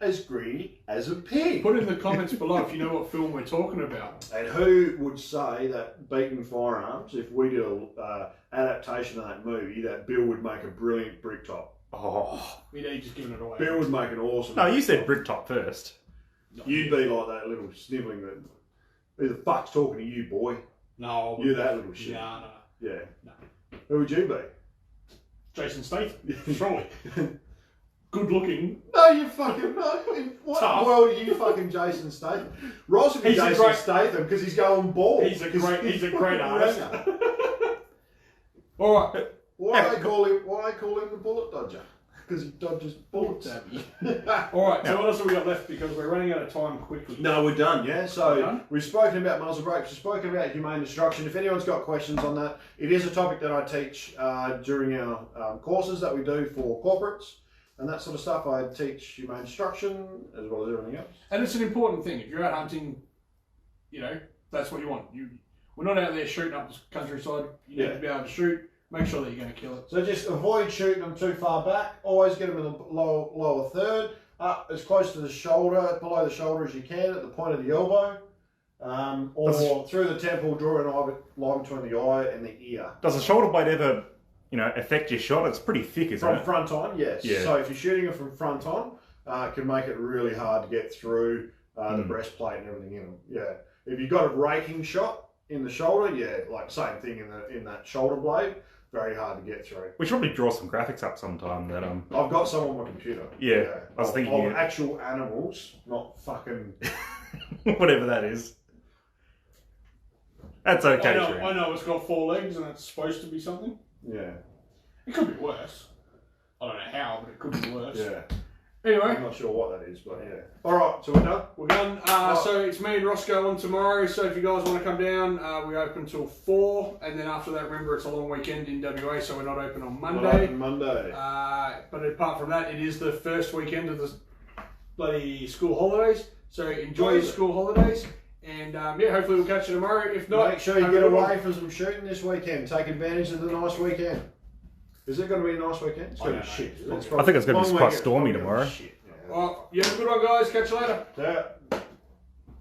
As greedy as a pig. Put in the comments below if you know what film we're talking about. And who would say that beating firearms, if we did an adaptation of that movie, that Bill would make a brilliant brick top? Oh. You're just giving it away. Bill would make an awesome. No, you said brick top first. You'd be like that little snivelling that. Who the fuck's talking to you, boy? No. You that little shit. No. Yeah. No. Who would you be? Jason Statham, surely. Good looking. No, you fucking no. In what Tough. world are you fucking Jason Statham? Ross would be He's a Jason great- Statham because he's going bald. He's a great artist. All Alright. right. Why they call him the bullet dodger? Because he dodges bullets. Alright, so what else have we got left? Because we're running out of time quickly. No, we're done, yeah? So We're done? we've spoken about muzzle brakes, we've spoken about humane destruction. If anyone's got questions on that, it is a topic that I teach during our courses that we do for corporates and that sort of stuff. I teach humane destruction as well as everything else. And it's an important thing. If you're out hunting, you know, that's what you want. We're not out there shooting up the countryside. You need to be able to shoot. Make sure that you're going to kill it. So just avoid shooting them too far back. Always get them in the lower third, up as close to the shoulder, below the shoulder as you can, at the point of the elbow, or through the temple, draw an line between the eye and the ear. Does the shoulder blade ever, affect your shot? It's pretty thick, isn't From it? front on, yes. Yeah. So if you're shooting it from front on, it can make it really hard to get through the breastplate and everything in them. Yeah. If you've got a raking shot in the shoulder, yeah, like same thing in that shoulder blade. Very hard to get through. We should probably draw some graphics up sometime that I've got some on my computer. Yeah, I was thinking of actual animals, not fucking whatever that is. That's okay. Sure. I know it's got 4 legs and it's supposed to be something. Yeah. It could be worse. I don't know how, but it could be worse. Yeah. Anyway, I'm not sure what that is, but yeah. Alright, so we're done? we're done. So it's me and Roscoe on tomorrow. So if you guys want to come down, we open till 4. And then after that, remember, it's a long weekend in WA, so we're not open on Monday. Monday. But apart from that, it is the first weekend of the bloody school holidays. So enjoy your school holidays. And hopefully we'll catch you tomorrow. If not, Make sure you have get a good away one. for some shooting this weekend. Take advantage of the nice weekend. Is it going to be a nice weekend? It's going to be shit. I think it's going to be quite stormy tomorrow. Shit. Yeah. Well, you have a good one, guys. Catch you later. Yeah.